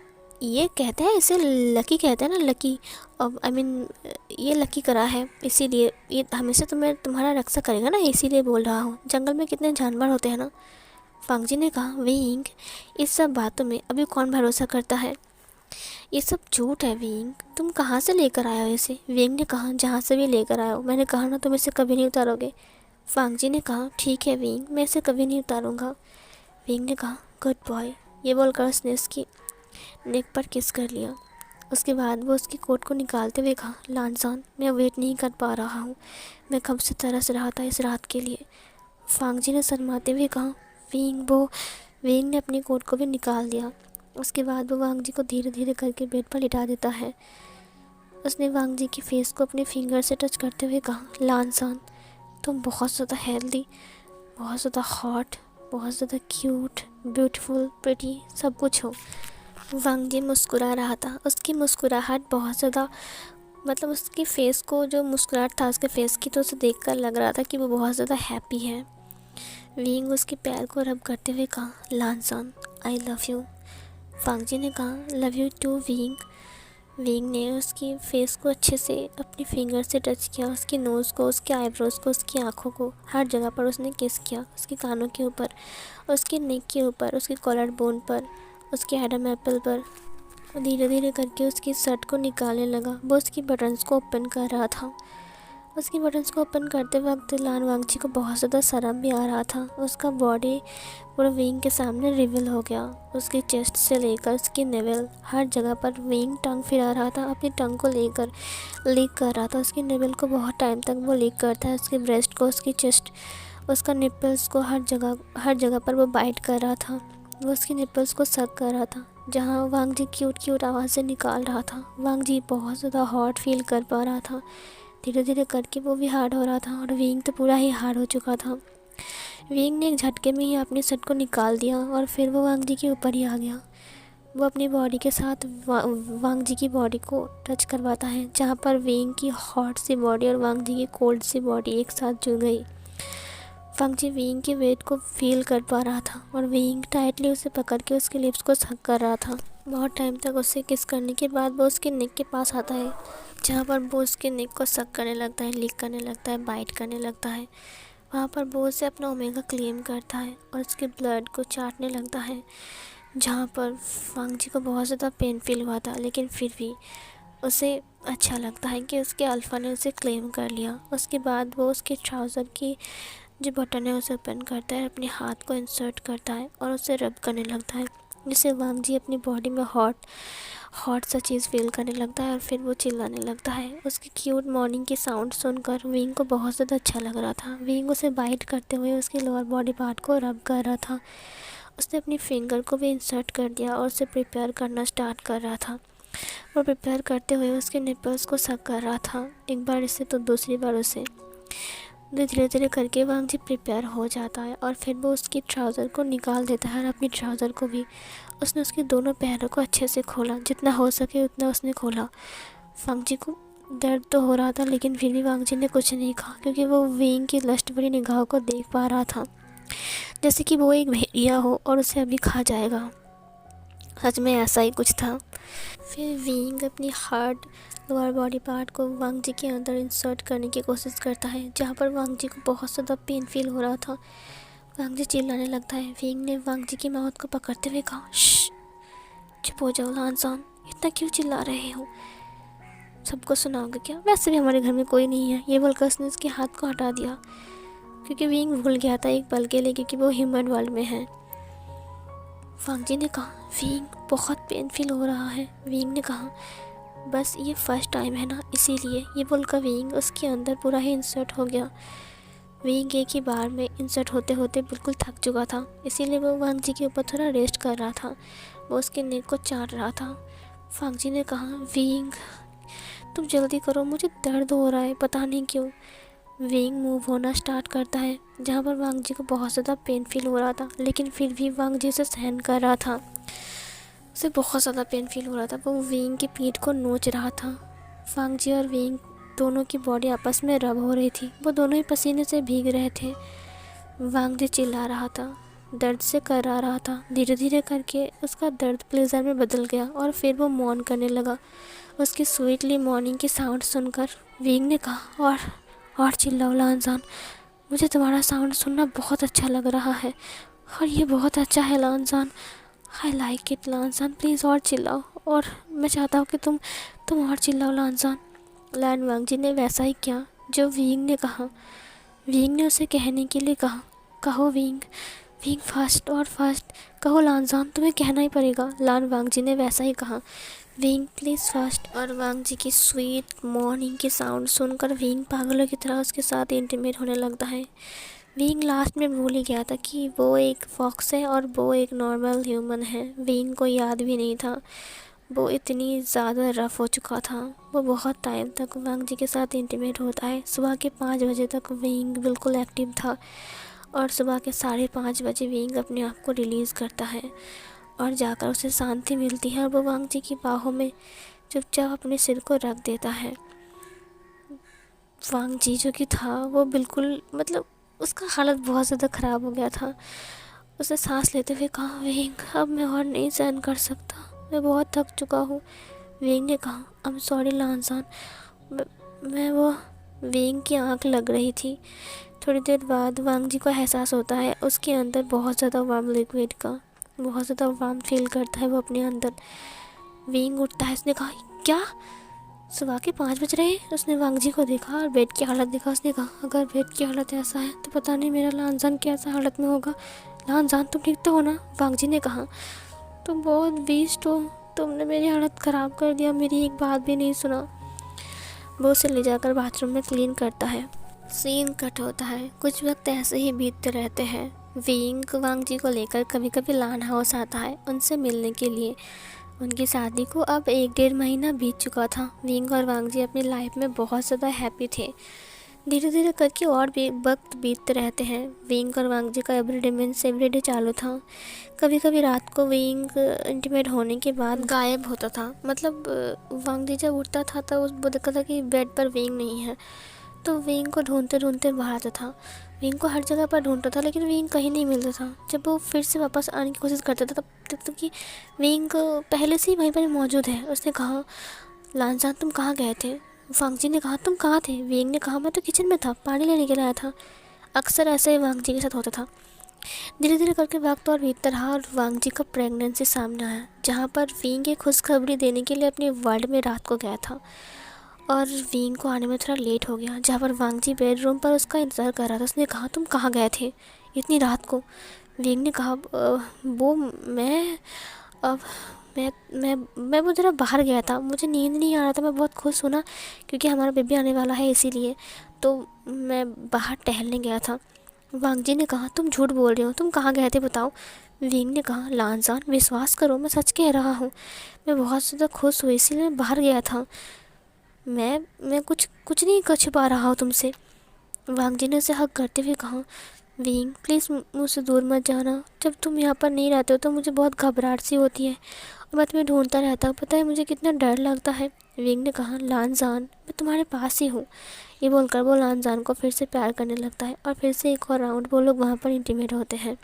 ये कहते हैं, इसे लकी कहते हैं ना, लकी, आई मीन ये लकी करा है, इसीलिए ये हमेशा तुम्हारा रक्षा करेगा ना, इसीलिए बोल रहा हूँ। जंगल में कितने जानवर होते हैं ना। फांगजी ने कहा विंग इस सब बातों में अभी कौन भरोसा करता है, ये सब झूठ है। विंग तुम कहाँ से लेकर आए हो इसे। विंग ने कहा जहाँ से भी लेकर आए हो, मैंने कहा ना तुम इसे कभी नहीं उतारोगे। फांगजी ने कहा ठीक है विंग, मैं इसे कभी नहीं उतारूँगा। विंग ने कहा गुड बॉय, ये बोलकर उसने उसकी नेक पर किस कर लिया। उसके बाद वो उसकी कोट को निकालते हुए कहा लांसान मैं वेट नहीं कर पा रहा हूँ, मैं कब से तरस रहा था इस रात के लिए। फांगजी ने शर्माते हुए कहा विंग ने अपनी कोट को भी निकाल दिया। उसके बाद वो वांगजी को धीरे धीरे करके बेड पर लिटा देता है। उसने वांगजी की फेस को अपने फिंगर से टच करते हुए कहा लांसान तुम बहुत ज़्यादा हेल्दी, बहुत ज़्यादा हॉट, बहुत ज़्यादा क्यूट, ब्यूटीफुल, प्रिटी, सब कुछ हो। वांगजी मुस्कुरा रहा था, उसकी मुस्कुराहट बहुत ज़्यादा, मतलब उसकी फ़ेस को जो मुस्कुराहट था उसके फेस की, तो उसे देखकर लग रहा था कि वो बहुत ज़्यादा हैप्पी है। विंग उसके पैर को रब करते हुए कहा लांसान आई लव यू। फांगजी ने कहा love you too Wing. Wing ने उसकी फेस को अच्छे से अपनी फिंगर से टच किया, उसकी नोज़ को, उसके आईब्रोज़ को, उसकी आँखों को, हर जगह पर उसने किस किया। उसके कानों के ऊपर, उसके नेक के ऊपर, उसके कॉलर बोन पर, उसके एडम एप्पल पर। धीरे धीरे करके उसकी शर्ट को निकालने लगा। वो उसकी बटन्स को ओपन कर रहा था। उसकी बटन्स को ओपन करते वक्त लान वांगजी को बहुत ज़्यादा शर्म भी आ रहा था। उसका बॉडी पूरा विंग के सामने रिवील हो गया। उसके चेस्ट से लेकर उसकी नेवल, हर जगह पर विंग टंग फिरा रहा था, अपनी टंग को लेकर लीक कर रहा था। उसकी नेवल को बहुत टाइम तक वो लीक करता है, उसके ब्रेस्ट को, उसकी चेस्ट, उसका निपल्स को, हर जगह पर वो बाइट कर रहा था। वो उसकी निपल्स को सक कर रहा था, जहाँ वांगजी क्यूट क्यूट आवाज़ें निकाल रहा था। वांगजी बहुत ज़्यादा हॉट फील कर पा रहा था। धीरे धीरे करके वो भी हार्ड हो रहा था और विंग तो पूरा ही हार्ड हो चुका था। विंग ने एक झटके में ही अपनी शर्ट को निकाल दिया और फिर वो वांगजी के ऊपर ही आ गया। वो अपनी बॉडी के साथ वांगजी की बॉडी को टच करवाता है, जहाँ पर विंग की हॉट सी बॉडी और वांगजी की कोल्ड सी बॉडी एक साथ जुड़ गई। वांगजी विंग के वेट को फील कर पा रहा था और विंग टाइटली उसे पकड़ के उसके लिप्स को हग कर रहा था। बहुत टाइम तक उसे किस करने के बाद वो उसके नेक के पास आता है, जहाँ पर वो उसके नेक को सक करने लगता है, लिक करने लगता है, बाइट करने लगता है। वहाँ पर वो उसे अपना ओमेगा क्लेम करता है और उसके ब्लड को चाटने लगता है, जहाँ पर वांगजी को बहुत ज़्यादा पेन फील हुआ था, लेकिन फिर भी उसे अच्छा लगता है कि उसके अल्फ़ा ने उसे क्लेम कर लिया। उसके बाद वो उसके ट्राउज़र की जो बटन है उसे ओपन करता है, अपने हाथ को इंसर्ट करता है और उसे रब करने लगता है। जिससे वांग जी अपनी बॉडी में हॉट हॉट सा चीज़ फील करने लगता है और फिर वो चिल्लाने लगता है। उसकी क्यूट मॉर्निंग की साउंड सुनकर विंग को बहुत ज़्यादा अच्छा लग रहा था। विंग उसे बाइट करते हुए उसके लोअर बॉडी पार्ट को रब कर रहा था। उसने अपनी फिंगर को भी इंसर्ट कर दिया और उसे प्रिपेयर करना स्टार्ट कर रहा था। और प्रिपेयर करते हुए उसके निपल्स को सक कर रहा था, एक बार इसे तो दूसरी बार उसे। धीरे धीरे करके वांग जी प्रिपेयर हो जाता है और फिर वो उसकी ट्राउज़र को निकाल देता है और अपनी ट्राउज़र को भी। उसने उसके दोनों पैरों को अच्छे से खोला, जितना हो सके उतना उसने खोला। वांग जी को दर्द तो हो रहा था, लेकिन फिर भी वांग जी ने कुछ नहीं कहा, क्योंकि वो विंग की लस्ट भरी निगाहों को देख पा रहा था, जैसे कि वो एक भेड़िया हो और उसे अभी खा जाएगा। सच में ऐसा ही कुछ था। फिर विंग अपनी हार्ड लोअर बॉडी पार्ट को वांग जी के अंदर इंसर्ट करने की कोशिश करता है, जहाँ पर वांग जी को बहुत ज़्यादा पेन फील हो रहा था। वांग जी चिल्लाने लगता है। विंग ने वांग जी की माउथ को पकड़ते हुए कहा, श्श, चुप हो जाओ लानसान, इतना क्यों चिल्ला रहे हो, सबको सुनाओगे क्या? वैसे भी हमारे घर में कोई नहीं है। ये बोलकर उसने उसके हाथ को हटा दिया, क्योंकि विंग भूल गया था एक पल के लिए, क्योंकि वो ह्यूमन वर्ल्ड में है। वांग जी ने कहा, विंग बहुत पेन फील हो रहा है। विंग ने कहा, बस ये फर्स्ट टाइम है ना, इसीलिए। ये बोलकर विंग उसके अंदर पूरा ही इंसर्ट हो गया। विंग एक ही बार में इंसर्ट होते होते बिल्कुल थक चुका था, इसीलिए वो वांग जी के ऊपर थोड़ा रेस्ट कर रहा था। वो उसके नेक को चाट रहा था। वांग जी ने कहा, विंग तुम जल्दी करो, मुझे दर्द हो रहा है, पता नहीं क्यों। विंग मूव होना स्टार्ट करता है, जहाँ पर वांग जी को बहुत ज़्यादा पेन फील हो रहा था, लेकिन फिर भी वांग जी उसे सहन कर रहा था। उसे बहुत ज़्यादा पेन फील हो रहा था। वो विंग की पीठ को नोच रहा था। वांग जी और विंग दोनों की बॉडी आपस में रब हो रही थी। वो दोनों ही पसीने से भीग रहे थे। वांग जी चिल्ला रहा था, दर्द से कराह रहा था। धीरे धीरे करके उसका दर्द प्लेजर में बदल गया और फिर वो मौन करने लगा। उसकी स्वीटली मॉर्निंग की साउंड सुनकर विंग ने कहा, और चिल्लाओ लानजान, मुझे तुम्हारा साउंड सुनना बहुत अच्छा लग रहा है, और ये बहुत अच्छा है लानजान। आई लाइक इट लानजान, प्लीज़ और चिल्लाओ, और मैं चाहता हूँ कि तुम और चिल्लाओ लानजान। लैन वांग जी ने वैसा ही किया जो विंग ने कहा। विंग ने उसे कहने के लिए कहा, कहो विंग, विंग फास्ट और फास्ट कहो लानजान, तुम्हें कहना ही पड़ेगा। लान वांग जी ने वैसा ही कहा, विंग प्लीज़ फास्ट। और वांग जी की स्वीट मॉर्निंग की साउंड सुनकर विंग पागलों की तरह उसके साथ इंटीमेट होने लगता है। विंग लास्ट में भूल ही गया था कि वो एक फॉक्स है और वो एक नॉर्मल ह्यूमन है। विंग को याद भी नहीं था, वो इतनी ज़्यादा रफ़ हो चुका था। वो बहुत टाइम तक वांग जी के साथ इंटीमेट होता है। सुबह के 5 बजे तक विंग बिल्कुल एक्टिव था, और सुबह के 5:30 बजे विंग अपने आप को रिलीज़ करता है और जाकर उसे शांति मिलती है, और वो वांग जी की बाहों में चुपचाप अपने सिर को रख देता है। वांग जी जो कि था वो बिल्कुल मतलब उसका हालत बहुत ज़्यादा ख़राब हो गया था। उसने सांस लेते हुए कहा, विंग अब मैं और नहीं सहन कर सकता, मैं बहुत थक चुका हूँ। विंग ने कहा, आई एम सॉरी लानजान, मैं वो। विंग की आंख लग रही थी। थोड़ी देर बाद वांग जी को एहसास होता है उसके अंदर बहुत ज़्यादा वार्म लिक्विड का, बहुत ज़्यादा वार्म फील करता है वो अपने अंदर। विंग उठता है। उसने कहा, क्या सुबह के 5 बज रहे हैं? उसने वांग जी को देखा और बेड की हालत देखा। उसने कहा, अगर बेड की हालत ऐसा है तो पता नहीं मेरा लानजान कैसा हालत में होगा। लानजान तुम ठीक तो हो ना? वांग जी ने कहा, तुम बहुत बीस्ट हो, तुमने मेरी हालत ख़राब कर दिया, मेरी एक बात भी नहीं सुना। वो उसे ले जाकर बाथरूम में क्लीन करता है। सीन कट होता है। कुछ वक्त ऐसे ही बीतते रहते हैं। विंग वांग जी को लेकर कभी कभी लान हाउस आता है उनसे मिलने के लिए। उनकी शादी को अब 1-1.5 महीना बीत चुका था। विंग और वांग जी अपनी लाइफ में बहुत ज़्यादा हैप्पी थे। धीरे धीरे करके और भी वक्त बीतते रहते हैं। विंग और वांग जी का एवरीडे मीन्स एवरीडे चालू था। कभी कभी रात को विंग इंटीमेट होने के बाद गायब होता था। मतलब वांग जी जब उठता था तो वो देखा था कि बेड पर विंग नहीं है, तो विंग को ढूंढते ढूंढते बाहर आता था। विंग को हर जगह पर ढूंढता था, लेकिन विंग कहीं नहीं मिलता था। जब वो फिर से वापस आने की कोशिश करता था तब देखता कि विंग पहले से ही वहीं पर मौजूद है। उसने कहा, लानजान तुम कहाँ गए थे? वांग जी ने कहा, तुम कहाँ थे? विंग ने कहा, मैं तो किचन में था, पानी लेने के लिए आया था। अक्सर ऐसे ही वांग जी के साथ होता था। धीरे धीरे करके वक्त और बीतता रहा और वांग जी का प्रेगनेंसी सामने आया, जहाँ पर विंग एक खुशखबरी देने के लिए अपने वर्ल्ड में रात को गया था, और विंग को आने में थोड़ा लेट हो गया। जहाँ पर वांग जी बेडरूम पर उसका इंतज़ार कर रहा था। उसने कहा, तुम कहाँ गए थे इतनी रात को? विंग ने कहा, वो मैं अब मैं वो ज़रा बाहर गया था, मुझे नींद नहीं आ रहा था, मैं बहुत खुश हूँ ना क्योंकि हमारा बेबी आने वाला है इसीलिए। तो मैं बाहर टहलने गया था। वांग जी ने कहा तुम झूठ बोल रहे हो, तुम कहाँ गए थे बताओ। विंग ने कहा लानजान विश्वास करो, मैं सच कह रहा हूँ, मैं बहुत ज़्यादा खुश हुई इसीलिए मैं बाहर गया था। मैं कुछ कुछ नहीं कर छुपा रहा हूँ तुमसे। वांग जी ने उसे हक करते हुए कहा विंग प्लीज़ मुझसे दूर मत जाना, जब तुम यहाँ पर नहीं रहते हो तो मुझे बहुत घबराहट सी होती है और मैं तुम्हें ढूंढता रहता हूँ, पता है मुझे कितना डर लगता है। विंग ने कहा लानजान मैं तुम्हारे पास ही हूँ। ये बोलकर वो लानजान को फिर से प्यार करने लगता है और फिर से एक और राउंड वो लोग वहाँ पर इंटीमेट होते हैं।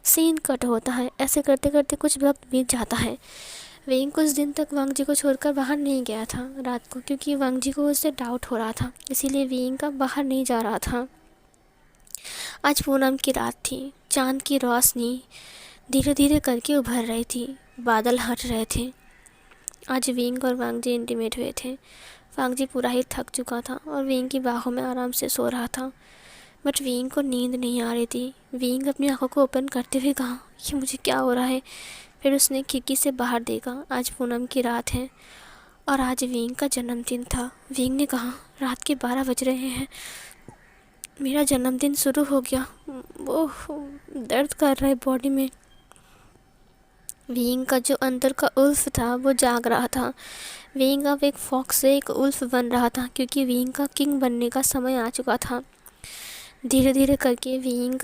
सीन कट होता है। ऐसे करते करते कुछ वक्त बीत जाता है। वेइंग कुछ दिन तक वांग जी को छोड़कर बाहर नहीं गया था रात को, क्योंकि वांग जी को उससे डाउट हो रहा था, इसीलिए वेइंग का बाहर नहीं जा रहा था। आज पूनम की रात थी। चांद की रोशनी धीरे धीरे करके उभर रही थी, बादल हट रहे थे। आज विंग और वांग जी इंटीमेट हुए थे। वांग जी पूरा ही थक चुका था और विंग की बाहों में आराम से सो रहा था, बट विंग को नींद नहीं आ रही थी। विंग अपनी आंखों को ओपन करते हुए कहा कि मुझे क्या हो रहा है। फिर उसने खिड़की से बाहर देखा। आज पूनम की रात है और आज विंग का जन्मदिन था। विंग ने कहा रात के 12 बज रहे हैं, मेरा जन्मदिन शुरू हो गया। ओह, दर्द कर रहा है बॉडी में। विंग का जो अंदर का उल्फ था वो जाग रहा था। विंग अब एक फॉक्स से एक उल्फ बन रहा था, क्योंकि विंग का किंग बनने का समय आ चुका था। धीरे धीरे करके विंग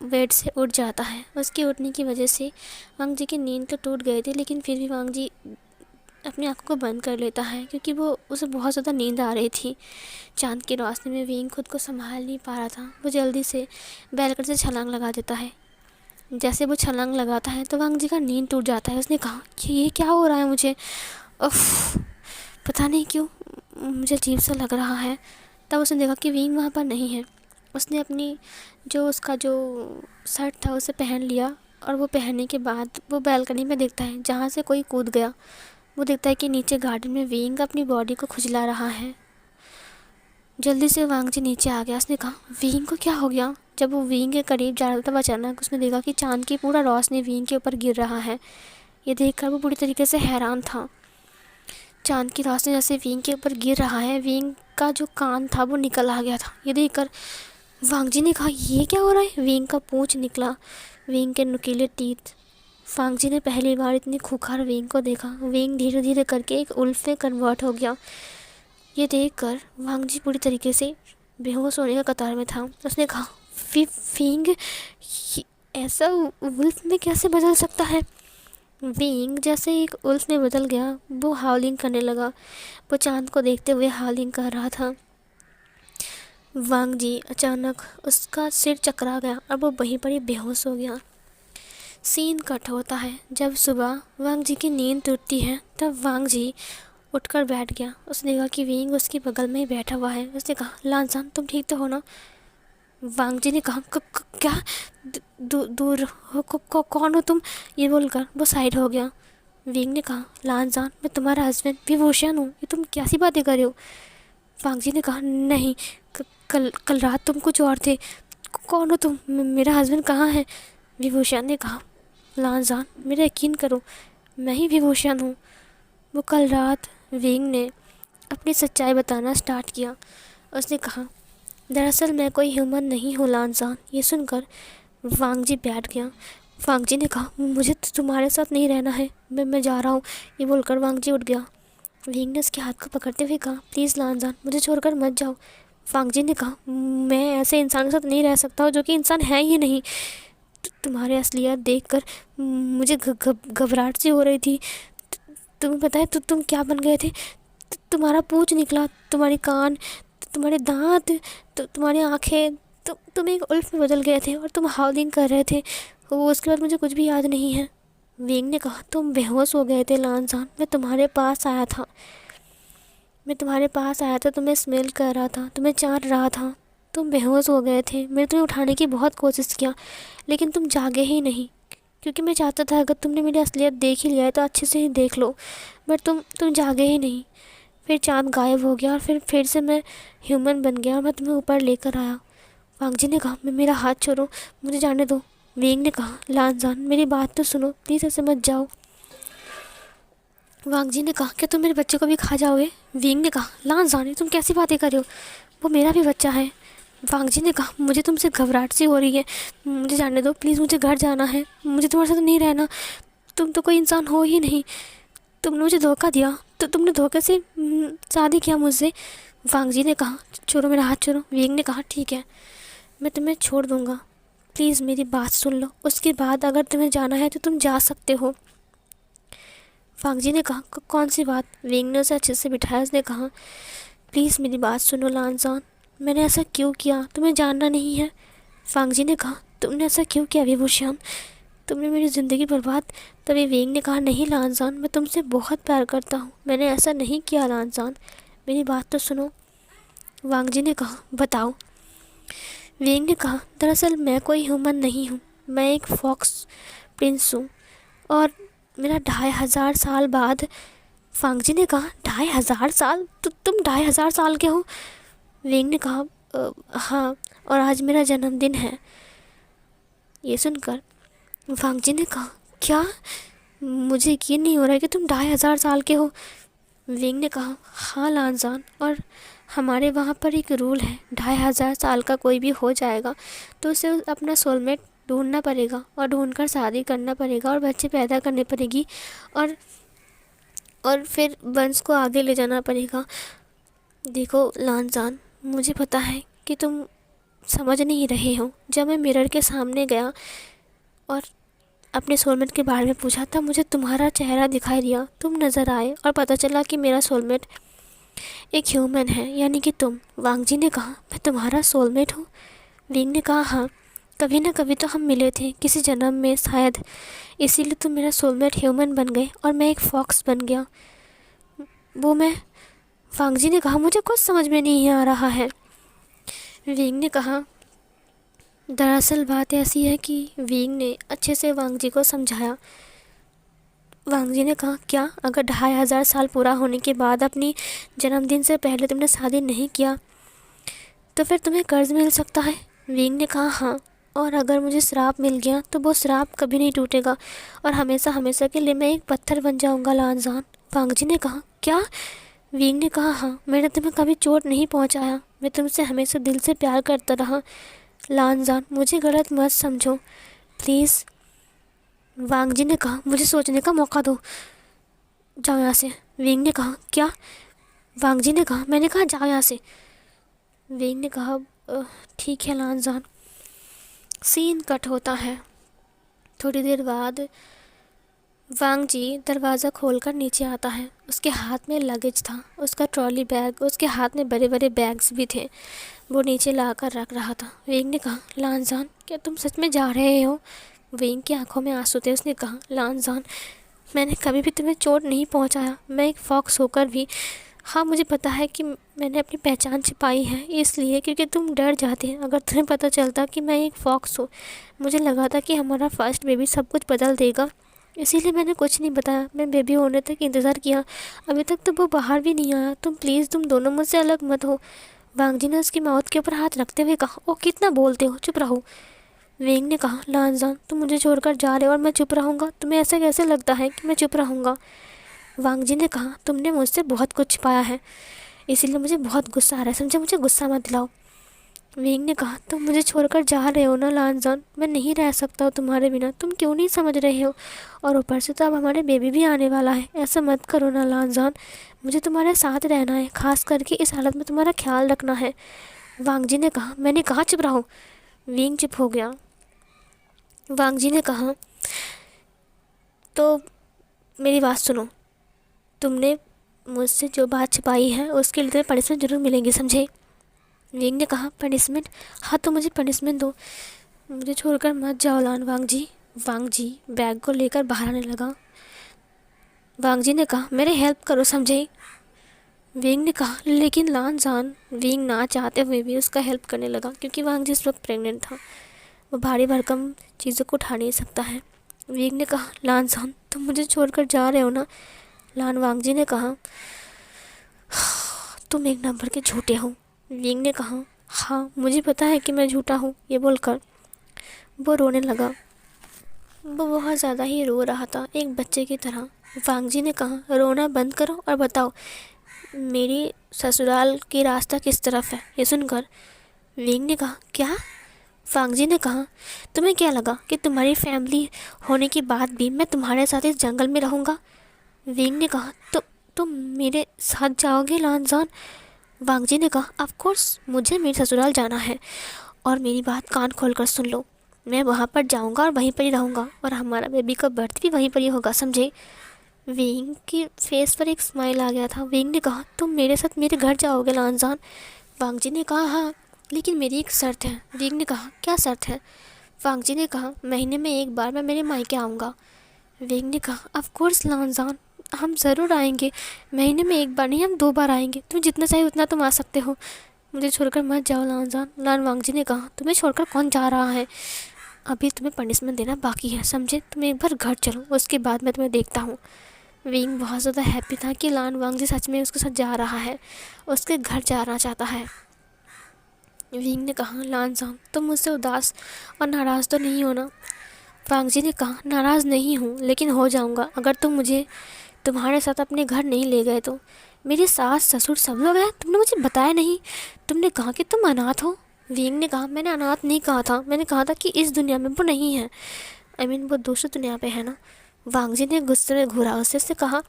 बेड से उठ जाता है। उसके उठने की वजह से वांग जी की नींद तो टूट गई थी, लेकिन फिर भी वांग जी अपनी आंखों को बंद कर लेता है क्योंकि वो उसे बहुत ज़्यादा नींद आ रही थी। चांद की रोशनी में विंग खुद को संभाल नहीं पा रहा था। वो जल्दी से बैलकनी से छलांग लगा देता है। जैसे वो छलांग लगाता है तो वांग जी का नींद टूट जाता है। उसने कहा कि ये क्या हो रहा है मुझे, उफ, पता नहीं क्यों मुझे अजीब सा लग रहा है। तब उसने देखा कि विंग वहाँ पर नहीं है। उसने अपनी उसका जो शर्ट था उसे पहन लिया और वो पहनने के बाद वो बैल्कनी में देखता है जहाँ से कोई कूद गया। वो देखता है कि नीचे गार्डन में विंग अपनी बॉडी को खुजला रहा है। जल्दी से वांग जी नीचे आ गया। उसने कहा विंग को क्या हो गया। जब वो विंग के करीब जा रहा था अचानक उसने देखा कि चांद की पूरा रोशनी विंग के ऊपर गिर रहा है। ये देखकर वो पूरी तरीके से हैरान था। चांद की रोशनी जैसे विंग के ऊपर गिर रहा है, विंग का जो कान था वो निकल आ गया था। ये देखकर वांग जी ने कहा ये क्या हो रहा है। विंग का पूंछ निकला, विंग के नुकीले टीथ। वांग जी ने पहली बार इतनी खूंखार विंग को देखा। विंग धीरे धीरे करके एक उल्फ में कन्वर्ट हो गया। ये देखकर वांग जी पूरी तरीके से बेहोश होने का कतार में था। उसने कहा विंग ऐसा उल्फ में कैसे बदल सकता है। विंग जैसे एक उल्फ में बदल गया, वो हाउलिंग करने लगा। वो चांद को देखते हुए हाउलिंग कर रहा था। वांग जी अचानक उसका सिर चकरा गया और वो वहीं पर ही बेहोश हो गया। सीन कट होता है। जब सुबह वांग जी की नींद टूटती है तब वांग जी उठकर बैठ गया। उसने देखा कि विंग उसके बगल में ही बैठा हुआ है। उसने कहा लानजान तुम ठीक तो हो ना। वांग जी ने कहा क्या दूर हो कौन हो तुम। ये बोलकर वो साइड हो गया। विंग ने कहा लानजान मैं तुम्हारा हस्बैंड विभूषण हूँ, ये तुम कैसी बातें कर रहे हो। वांग जी ने कहा नहीं, कल रात तुम कुछ और थे। कौन हो तुम, मेरा हस्बैंड कहाँ है। विभूषण ने कहा लानजान मेरा यकीन करो, मैं ही विभूषण हूँ। वो कल रात विंग ने अपनी सच्चाई बताना स्टार्ट किया। उसने कहा दरअसल मैं कोई ह्यूमन नहीं हूँ लानजान। ये सुनकर वांग जी बैठ गया। वांग जी ने कहा मुझे तो तुम्हारे साथ नहीं रहना है, मैं जा रहा हूँ। ये बोलकर वांग जी उठ गया। विंग ने उसके हाथ को पकड़ते हुए कहा प्लीज़ लानजान मुझे छोड़कर मत जाओ। वांग जी ने कहा मैं ऐसे इंसान के साथ नहीं रह सकता जो कि इंसान है ही नहीं। तुम्हारे असलियत देखकर मुझे घबराहट सी हो रही थी। तुम्हें पता है तुम क्या बन गए थे। तुम्हारा पूंछ निकला, तुम्हारे कान, तुम्हारे दांत, तुम्हारी आँखें, तुम एक उल्फ में बदल गए थे और तुम हाउलिंग कर रहे थे। वो उसके बाद मुझे कुछ भी याद नहीं है। विंग ने कहा तुम बेहोश हो गए थे लानजान, मैं तुम्हारे पास आया था। तुम्हें स्मेल कर रहा था, तुम्हें चाट रहा था। तुम बेहोश हो गए थे। मैंने तुम्हें उठाने की बहुत कोशिश किया लेकिन तुम जागे ही नहीं, क्योंकि मैं चाहता था अगर तुमने मेरी असलियत देख ही लिया है तो अच्छे से ही देख लो, बट तुम जागे ही नहीं। फिर चाँद गायब हो गया और फिर से मैं ह्यूमन बन गया और मैं तुम्हें ऊपर लेकर आया। वांग जी ने कहा मेरा हाथ छोड़ो, मुझे जाने दो। विंग ने कहा लानजान मेरी बात तो सुनो, प्लीज़ ऐसे मत जाओ। वांग जी ने कहा, क्या तुम मेरे बच्चे को भी खा जाओगे? विंग ने कहा, लान जाने तुम कैसी बातें कर रहे हो, वो मेरा भी बच्चा है। वांग जी ने कहा, मुझे तुमसे घबराहट सी हो रही है, मुझे जाने दो प्लीज़, मुझे घर जाना है, मुझे तुम्हारे साथ नहीं रहना, तुम तो कोई इंसान हो ही नहीं, तुमने मुझे धोखा दिया, तो तुमने धोखे से शादी किया मुझसे। वांग जी ने कहा, छोड़ो मेरा हाथ छोड़ो। विंग ने कहा, ठीक है मैं तुम्हें छोड़ दूँगा, प्लीज़ मेरी बात सुन लो, उसके बाद अगर तुम्हें जाना है तो तुम जा सकते हो। वांग जी ने कहा, कौन सी बात? विंग ने उसे अच्छे से बिठाया, उसने कहा, प्लीज़ मेरी बात सुनो लानजान, मैंने ऐसा क्यों किया तुम्हें जानना नहीं है? वांग जी ने कहा, तुमने ऐसा क्यों किया विभूषण, तुमने मेरी ज़िंदगी बर्बाद। तभी विंग ने कहा, नहीं लानजान, मैं तुमसे बहुत प्यार करता हूँ, मैंने ऐसा नहीं किया लानजान, मेरी बात तो सुनो। वांग जी ने कहा, बताओ। विंग ने कहा, दरअसल मैं कोई ह्यूमन नहीं हूँ, मैं एक फॉक्स प्रिंस हूँ, और मेरा 2500 साल बाद। वांग जी ने कहा, 2500 साल? तो तुम 2500 साल के हो? विंग ने कहा, हाँ, और आज मेरा जन्मदिन है। ये सुनकर वांग जी ने कहा, क्या? मुझे यकीन नहीं हो रहा है कि तुम 2500 साल के हो। विंग ने कहा, हाँ लानजान, और हमारे वहाँ पर एक रूल है, 2500 साल का कोई भी हो जाएगा तो उसे अपना सोलमेट ढूंढना पड़ेगा, और ढूंढकर शादी करना पड़ेगा, और बच्चे पैदा करने पड़ेगी, और फिर वंश को आगे ले जाना पड़ेगा। देखो लानजान, मुझे पता है कि तुम समझ नहीं रहे हो। जब मैं मिरर के सामने गया और अपने सोलमेट के बारे में पूछा, तब मुझे तुम्हारा चेहरा दिखाई दिया, तुम नज़र आए, और पता चला कि मेरा सोलमेट एक ह्यूमन है, यानी कि तुम। वांग जी ने कहा, मैं तुम्हारा सोलमेट हूँ? विंग ने कहा, हाँ, कभी ना कभी तो हम मिले थे किसी जन्म में शायद, इसीलिए तुम मेरा सोलमेट ह्यूमन बन गए और मैं एक फॉक्स बन गया। वो मैं? वांग जी ने कहा, मुझे कुछ समझ में नहीं आ रहा है। विंग ने कहा, दरअसल बात ऐसी है कि विंग ने अच्छे से वांग जी को समझाया। वांग जी ने कहा, क्या अगर 2500 साल पूरा होने के बाद अपनी जन्मदिन से पहले तुमने शादी नहीं किया तो फिर तुम्हें कर्ज मिल सकता है? विंग ने कहा, हाँ, और अगर मुझे श्राप मिल गया तो वो श्राप कभी नहीं टूटेगा, और हमेशा हमेशा के लिए मैं एक पत्थर बन जाऊंगा लानजान। वांग जी ने कहा, क्या? विंग ने कहा, हाँ, मैंने तुम्हें कभी चोट नहीं पहुंचाया, मैं तुमसे हमेशा दिल से प्यार करता रहा लानजान, मुझे गलत मत समझो प्लीज़। वांग जी ने कहा, मुझे सोचने का मौका दो, जाओ यहाँ से। विंग ने कहा, क्या? वांग जी ने कहा, मैंने कहा जाओ यहाँ से। विंग ने कहा, ठीक है लानजान। सीन कट होता है। थोड़ी देर बाद वांग जी दरवाज़ा खोलकर नीचे आता है। उसके हाथ में लगेज था, उसका ट्रॉली बैग, उसके हाथ में बड़े बड़े बैग्स भी थे, वो नीचे लाकर रख रहा था। विंग ने कहा, लानजान, क्या तुम सच में जा रहे हो? विंग की आंखों में आंसू थे। उसने कहा, लानजान, मैंने कभी भी तुम्हें चोट नहीं पहुंचाया, मैं एक फॉक्स होकर भी। हाँ, मुझे पता है कि मैंने अपनी पहचान छिपाई है, इसलिए क्योंकि तुम डर जाते। अगर तुम्हें पता चलता कि मैं एक फॉक्स हूँ, मुझे लगा था कि हमारा फर्स्ट बेबी सब कुछ बदल देगा, इसीलिए मैंने कुछ नहीं बताया। मैं बेबी होने तक इंतज़ार किया, अभी तक तो वो बाहर भी नहीं आया। तुम प्लीज़, तुम दोनों मुझसे अलग मत हो। वांग जी ने उसकी माउथ के ऊपर हाथ रखते हुए कहा, ओ कितना बोलते हो, चुप रहो। विंग ने कहा, लानजान, तुम मुझे छोड़कर जा रहे हो और मैं चुप रहूँगा? तुम्हें ऐसा कैसे लगता है कि मैं चुप रहूँगा? वांग जी ने कहा, तुमने मुझसे बहुत कुछ छिपाया है, इसीलिए मुझे बहुत गुस्सा आ रहा है, समझे? मुझे गुस्सा मत दिलाओ। विंग ने कहा, तुम मुझे छोड़कर जा रहे हो ना लानजान, मैं नहीं रह सकता हूँ तुम्हारे बिना, तुम क्यों नहीं समझ रहे हो? और ऊपर से तो अब हमारे बेबी भी आने वाला है, ऐसा मत करो ना लानजान, मुझे तुम्हारे साथ रहना है, खास करके इस हालत में तुम्हारा ख्याल रखना है। वांग जी ने कहा, मैंने कहा चुप रहो। विंग चुप हो गया। वांग जी ने कहा, तो मेरी बात सुनो, तुमने मुझसे जो बात छिपाई है उसके लिए तुम्हें पनिशमेंट जरूर मिलेगी, समझे? विंग ने कहा, पनिशमेंट? हाँ, तो मुझे पनिशमेंट दो, मुझे छोड़कर मत जाओ लान वांग जी। वांग जी बैग को लेकर बाहर आने लगा। वांग जी ने कहा, मेरे हेल्प करो, समझे? विंग ने कहा, लेकिन लान जान। विंग ना चाहते हुए भी उसका हेल्प करने लगा, क्योंकि वांग जी इस वक्त प्रेग्नेंट था, वो भारी भरकम चीज़ों को उठा नहीं सकता है। विंग ने कहा, लान जान, तुम मुझे छोड़कर जा रहे हो ना? लान वांग जी ने कहा, तुम एक नंबर के झूठे हो। विंग ने कहा, हाँ, मुझे पता है कि मैं झूठा हूँ। ये बोलकर वो रोने लगा। वो बहुत ज़्यादा ही रो रहा था, एक बच्चे की तरह। वांग जी ने कहा, रोना बंद करो और बताओ मेरी ससुराल की रास्ता किस तरफ है। ये सुनकर विंग ने कहा, क्या? वांग जी ने कहा, तुम्हें क्या लगा कि तुम्हारी फैमिली होने के बाद भी मैं तुम्हारे साथ इस जंगल में रहूँगा? विंग ने कहा, तो तुम मेरे साथ जाओगे लानजान? वांग जी ने कहा, ऑफ कोर्स मुझे मेरे ससुराल जाना है, और मेरी बात कान खोल कर सुन लो। मैं वहाँ पर जाऊँगा और वहीं पर ही रहूँगा, और हमारा बेबी का बर्थ भी वहीं पर ही होगा, समझे? विंग की फेस पर एक स्माइल आ गया था। विंग ने कहा, तुम मेरे साथ मेरे घर जाओगे लानजान? वांग जी ने कहा, हाँ, लेकिन मेरी एक शर्त है। विंग ने कहा, क्या शर्त है? वांग जी ने कहा, महीने में एक बार मैं मेरे मायके आऊँगा। विंग ने कहा, ऑफ कोर्स लानजान, हम ज़रूर आएंगे। महीने में एक बार नहीं, हम 2 बार आएंगे। तुम जितना चाहिए उतना तुम आ सकते हो, मुझे छोड़कर मत जाओ लानजान। वांग जी ने कहा, तुम्हें छोड़कर कौन जा रहा है? अभी तुम्हें पनिशमेंट देना बाकी है, समझे? तुम एक बार घर चलो, उसके बाद मैं तुम्हें देखता हूँ। विंग बहुत ज़्यादा हैप्पी था कि वांग जी सच में उसके साथ जा रहा है, उसके घर जाना चाहता है। विंग ने कहा, लानजान, तुम मुझसे उदास और नाराज़ तो नहीं हो ना? वांग जी ने कहा, नाराज़ नहीं हूँ, लेकिन हो जाऊँगा अगर तुम मुझे तुम्हारे साथ अपने घर नहीं ले गए तो। मेरे सास ससुर सब लोग हैं, तुमने मुझे बताया नहीं। तुमने कहा कि तुम अनाथ हो। विंग ने कहा, मैंने अनाथ नहीं कहा था, मैंने कहा था कि इस दुनिया में वो नहीं है। वो दूसरी दुनिया पे है ना। वांग जी ने गुस्से में घूरा उससे कहा,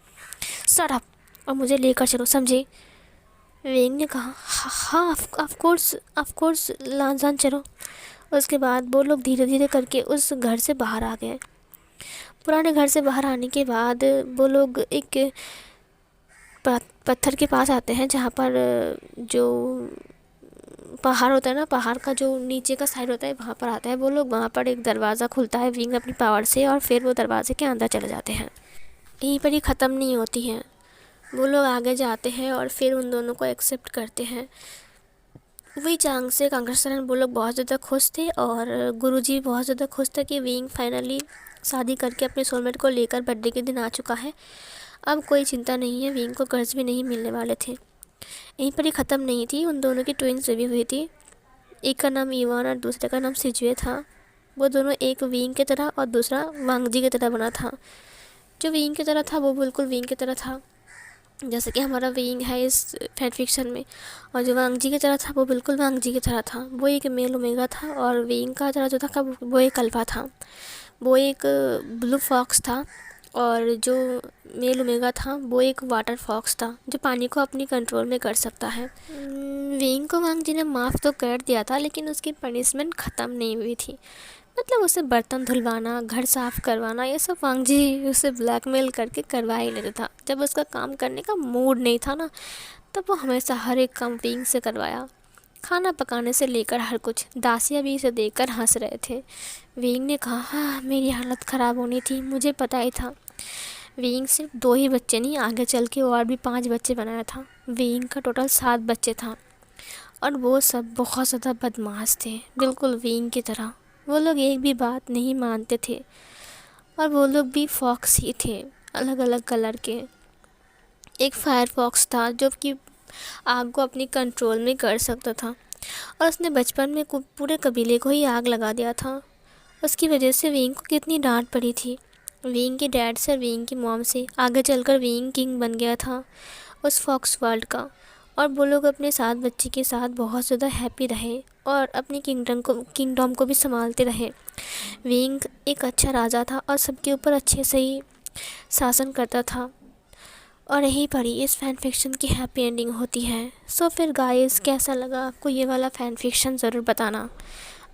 शट अप और मुझे लेकर चलो, समझे? विंग ने कहा, हाँ, ऑफ कोर्स लानजान, चलो। उसके बाद वो लोग धीरे धीरे करके उस घर से बाहर आ गए। पुराने घर से बाहर आने के बाद वो लोग एक पत्थर के पास आते हैं, जहाँ पर जो पहाड़ होता है ना, पहाड़ का जो नीचे का साइड होता है, वहाँ पर आता है वो लोग। वहाँ पर एक दरवाज़ा खुलता है विंग अपनी पावर से, और फिर वो दरवाजे के अंदर चले जाते हैं। यहीं पर ही ख़त्म नहीं होती हैं, वो लोग आगे जाते हैं और फिर उन दोनों को एक्सेप्ट करते हैं। वही चांग से कांग्रेसरन वो लोग बहुत ज़्यादा खुश थे, और गुरुजी बहुत ज़्यादा खुश थे कि विंग फाइनली शादी करके अपने सोलमेट को लेकर बर्थडे के दिन आ चुका है। अब कोई चिंता नहीं है, विंग को कर्ज भी नहीं मिलने वाले थे। यहीं पर ही ख़त्म नहीं थी, उन दोनों की ट्विंस भी हुई थी। एक का नाम इवान और दूसरे का नाम सिजुए था। वो दोनों, एक विंग की तरह और दूसरा वांग जी की तरह बना था। जो विंग की तरह था वो बिल्कुल विंग की तरह था, जैसे कि हमारा विंग है इस फैन फिक्शन में, और जो वांग जी की तरह था वो बिल्कुल वांग जी की तरह था। वो एक मेल ओमेगा था, और विंग का तरह जो था वो एक अल्फा था। वो एक ब्लू फॉक्स था, और जो मेल ओमेगा था वो एक वाटर फॉक्स था, जो पानी को अपनी कंट्रोल में कर सकता है। विंग को वांग जी ने माफ़ तो कर दिया था, लेकिन उसकी पनिशमेंट ख़त्म नहीं हुई थी। मतलब उसे बर्तन धुलवाना, घर साफ़ करवाना, ये सब वांग जी उसे ब्लैकमेल करके करवा ही लेता था। जब उसका काम करने का मूड नहीं था ना, तब वो हमेशा हर एक काम विंग से करवाया। खाना पकाने से लेकर हर कुछ। दासिया भी इसे देखकर हंस रहे थे। विंग ने कहा, हाँ, मेरी हालत ख़राब होनी थी, मुझे पता ही था। विंग सिर्फ 2 ही बच्चे नहीं, आगे चल के और भी 5 बच्चे बनाया था। विंग का टोटल 7 बच्चे था, और वो सब बहुत ज़्यादा बदमाश थे, बिल्कुल विंग की तरह। वो लोग एक भी बात नहीं मानते थे, और वो लोग भी फॉक्स ही थे, अलग अलग कलर के। एक फायर फॉक्स था जो कि आग को अपनी कंट्रोल में कर सकता था, और उसने बचपन में पूरे कबीले को ही आग लगा दिया था। उसकी वजह से विंग को कितनी डांट पड़ी थी। विंग के डैड से, विंग की मॉम से। आगे चलकर विंग किंग बन गया था उस फॉक्स वर्ल्ड का, और वो लोग अपने 7 बच्चे के साथ बहुत ज़्यादा हैप्पी रहे, और अपनी किंगडम को भी संभालते रहे। विंग एक अच्छा राजा था, और सबके ऊपर अच्छे से ही शासन करता था। और यहीं पर ही इस फ़ैन फिक्शन की हैप्पी एंडिंग होती है। सो फिर गाइस, कैसा लगा आपको ये वाला फ़ैन फिक्शन? ज़रूर बताना।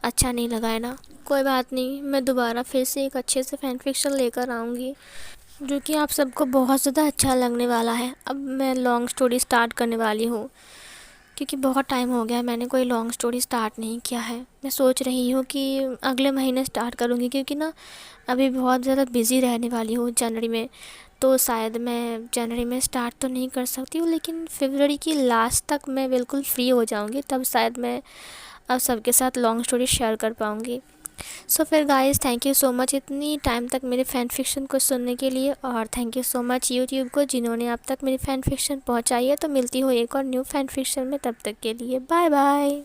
अच्छा नहीं लगा है ना? कोई बात नहीं, मैं दोबारा फिर से एक अच्छे से फ़ैन फिक्शन लेकर आऊँगी, जो कि आप सबको बहुत ज़्यादा अच्छा लगने वाला है। अब मैं लॉन्ग स्टोरी स्टार्ट करने वाली हूँ, क्योंकि बहुत टाइम हो गया मैंने कोई लॉन्ग स्टोरी स्टार्ट नहीं किया है। मैं सोच रही हूँ कि अगले महीने स्टार्ट करूँगी, क्योंकि ना अभी बहुत ज़्यादा बिज़ी रहने वाली हूँ जनवरी में। तो शायद मैं जनवरी में स्टार्ट तो नहीं कर सकती हूँ, लेकिन फरवरी की लास्ट तक मैं बिल्कुल फ्री हो जाऊँगी, तब शायद मैं अब सबके साथ लॉन्ग स्टोरी शेयर कर पाऊँगी। सो फिर guys, thank you so much इतनी टाइम तक मेरे फ़ैन फिक्शन को सुनने के लिए, और thank you so much YouTube को जिन्होंने अब तक मेरी फ़ैन फिक्शन पहुँचाई है। तो मिलती हूँ एक और न्यू फ़ैन फिक्शन में, तब तक के लिए बाय बाय।